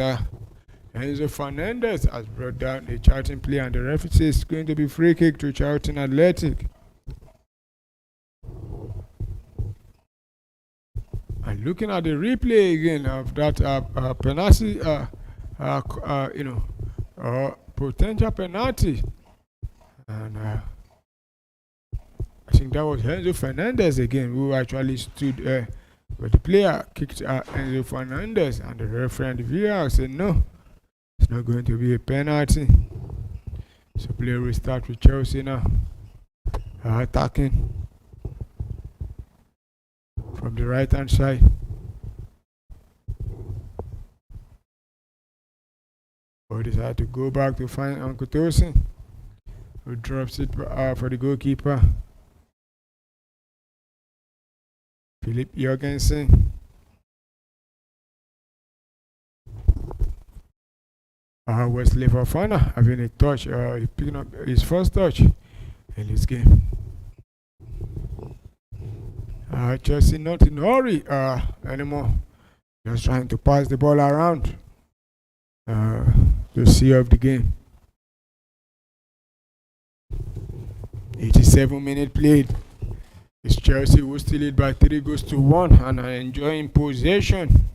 Enzo Fernandez has brought down the Charlton player, and the referee says it's going to be free kick to Charlton Athletic. And looking at the replay again of that penalty, potential penalty, and I think that was Enzo Fernandez again who actually stood. But the player kicked Enzo Fernandez, and the referee and the VAR said no, it's not going to be a penalty. So player will start with Chelsea now, attacking from the right hand side. But decided to go back to find Uncle Tosin, who drops it for the goalkeeper, Philip Jorgensen. Wesley Fofana having a touch, picking up his first touch in this game. Chelsea not in a hurry anymore, just trying to pass the ball around to see off the game. 87-minute played. It's Chelsea who still lead by 3-1 and are enjoying possession.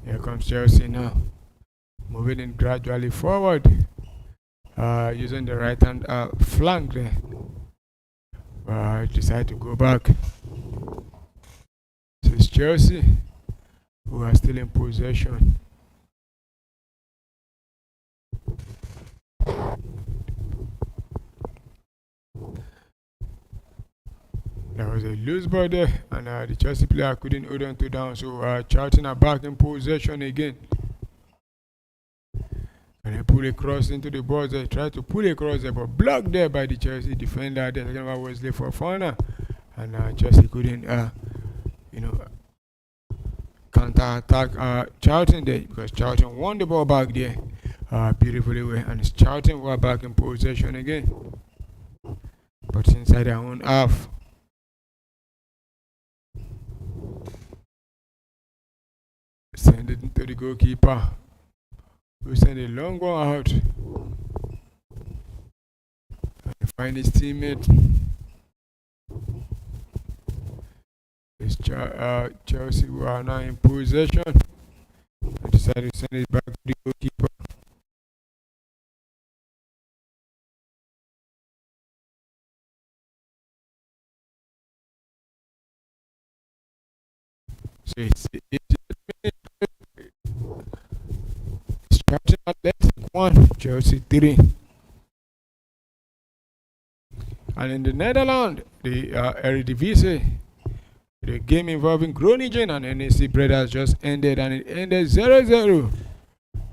Here comes Chelsea now, moving in gradually forward, using the right hand flank there. Decide to go back. So it's Chelsea who are still in possession. There was a loose ball there, and the Chelsea player couldn't hold on to down. So Charlton are back in possession again. And they pull across into the box. They try to pull across there, but blocked there by the Chelsea defender. They're talking about Wesley Fofana, and Chelsea couldn't, counter attack Charlton there, because Charlton won the ball back there beautifully well, and it's Charlton who are back in possession again, but inside their own half. Send it into the goalkeeper, who send a long one out. And find his teammate. It's Chelsea who are now in possession. I decided to send it back to the goalkeeper. So it's Charlton Athletic 1, Chelsea 3. And in the Netherlands, the Eredivisie, the game involving Groningen and NEC Brothers just ended, and it ended 0-0.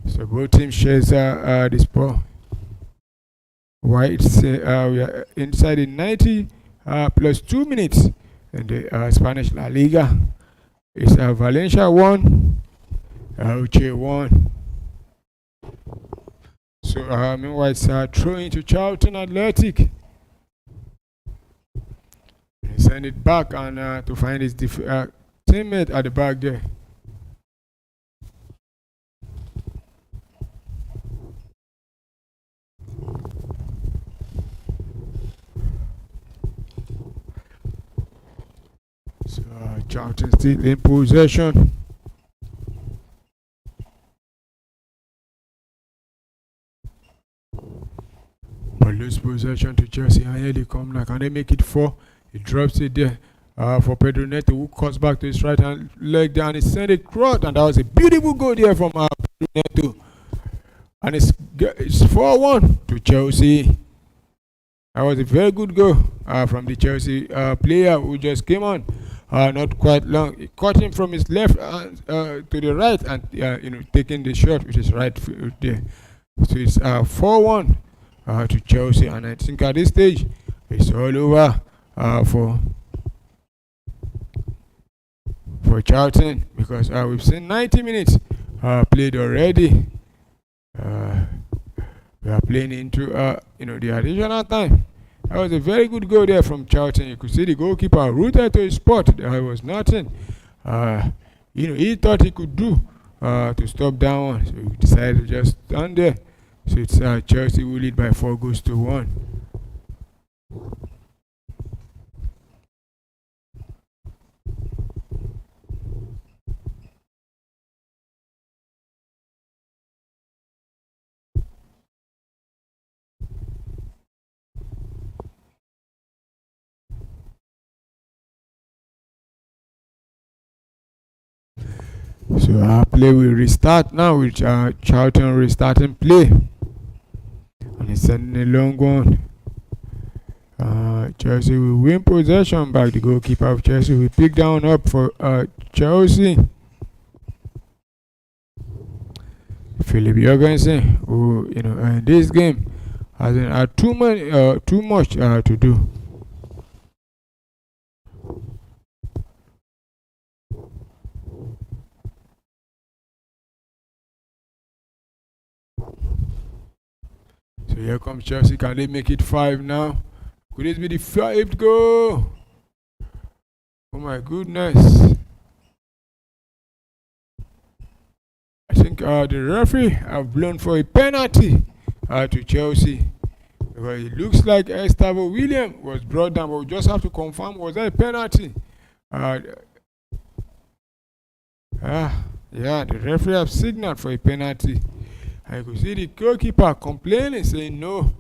So both teams shares this ball. Why it's we are inside the 90 plus 2 minutes in the Spanish La Liga. It's Valencia 1, Elche 1. So meanwhile it's throwing to Charlton Athletic. He send it back and to find his teammate at the back there. So Charlton still in possession. But lose possession to Chelsea, and here they come now. Can they make it 4? He drops it there for Pedro Neto, who cuts back to his right hand leg there, and he sent it cross, and that was a beautiful goal there from Pedro Neto. And it's 4-1 to Chelsea. That was a very good goal from the Chelsea player who just came on. Not quite long. He caught him from his left to the right, and taking the shot with his right foot there. So it's 4-1 to Chelsea, and I think at this stage it's all over for Charlton, because we've seen 90 minutes played already. We are playing into the additional time. That was a very good goal there from Charlton. You could see the goalkeeper rooted to his spot. There was nothing he thought he could do to stop that one. So he decided to just stand there. So it's Chelsea who lead by 4-1. So our play will restart now with Charlton restarting play. And he's sending a long one. Chelsea will win possession back. The goalkeeper of Chelsea will pick down up for Chelsea. Philip Jorgensen, who in this game hasn't had too much to do. So here comes Chelsea. Can they make it 5 now? Could this be the 5th goal? Oh my goodness. I think the referee have blown for a penalty to Chelsea. Because it looks like Estavo William was brought down, but we just have to confirm, was that a penalty? Yeah, the referee have signaled for a penalty. I could see the goalkeeper complaining, saying, no,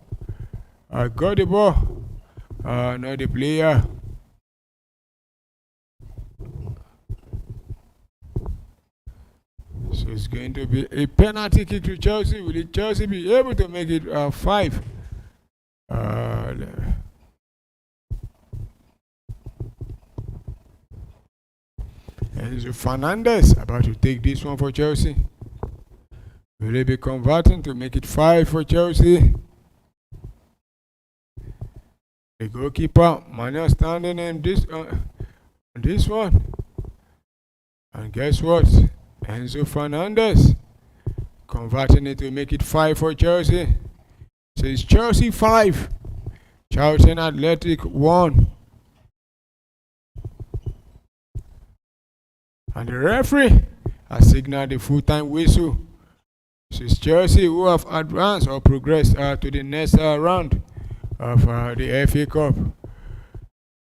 I got the ball, not the player. So it's going to be a penalty kick to Chelsea. Will Chelsea be able to make it 5? Enzo Fernandez about to take this one for Chelsea. Will they be converting to make it 5 for Chelsea? The goalkeeper, Manuel standing in this one. And guess what? Enzo Fernandez converting it to make it 5 for Chelsea. So it's Chelsea 5, Charlton Athletic 1. And the referee has signaled the full-time whistle. So it's Chelsea who have advanced or progressed to the next round of the FA Cup.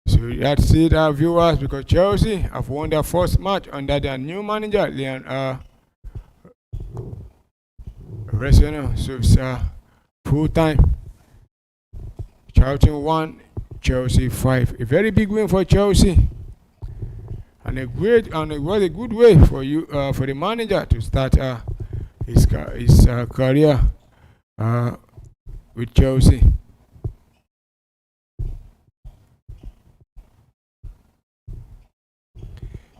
So that's it, viewers, because Chelsea have won their first match under their new manager, Leon Resino. So it's full-time. Charlton 1, Chelsea 5. A very big win for Chelsea. And it was a good way for you, for the manager to start his career with Chelsea.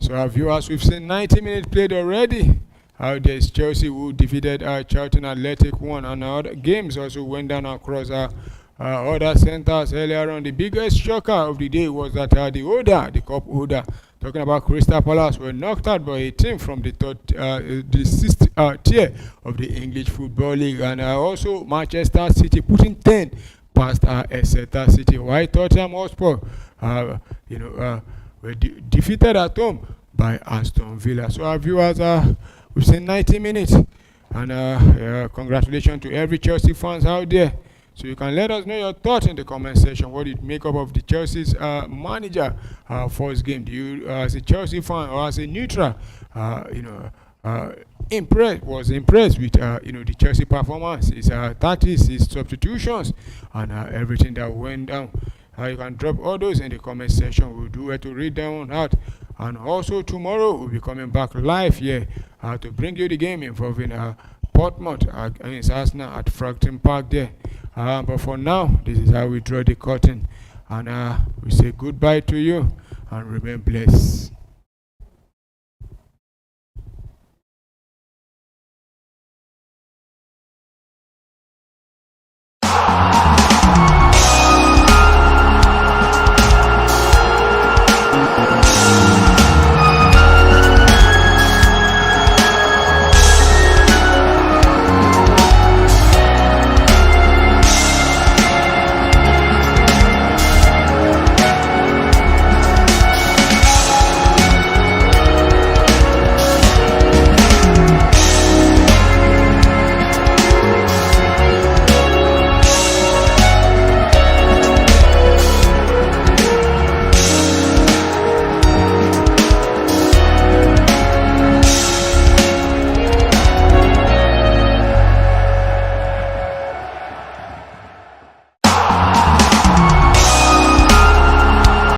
So our viewers, we've seen 90 minutes played already. There's Chelsea who defeated Charlton Athletic 1, and other games also went down across other centers earlier on. The biggest shocker of the day was that the cup holder, talking about Crystal Palace, were knocked out by a team from the sixth tier of the English Football League, and also Manchester City putting 10 past Exeter City. While Tottenham Hotspur, were defeated at home by Aston Villa. So our viewers, we've seen 90 minutes, and congratulations to every Chelsea fans out there. So you can let us know your thoughts in the comment section. What did you make up of the Chelsea's manager first game? Do you, as a Chelsea fan or as a neutral, impressed with the Chelsea performance, his tactics, his substitutions, and everything that went down? You can drop all those in the comment section. We'll do it to read them out. And also tomorrow we'll be coming back live here to bring you the game involving Portsmouth against Arsenal at Frankton Park there. But for now, this is how we draw the curtain, and we say goodbye to you and remain blessed.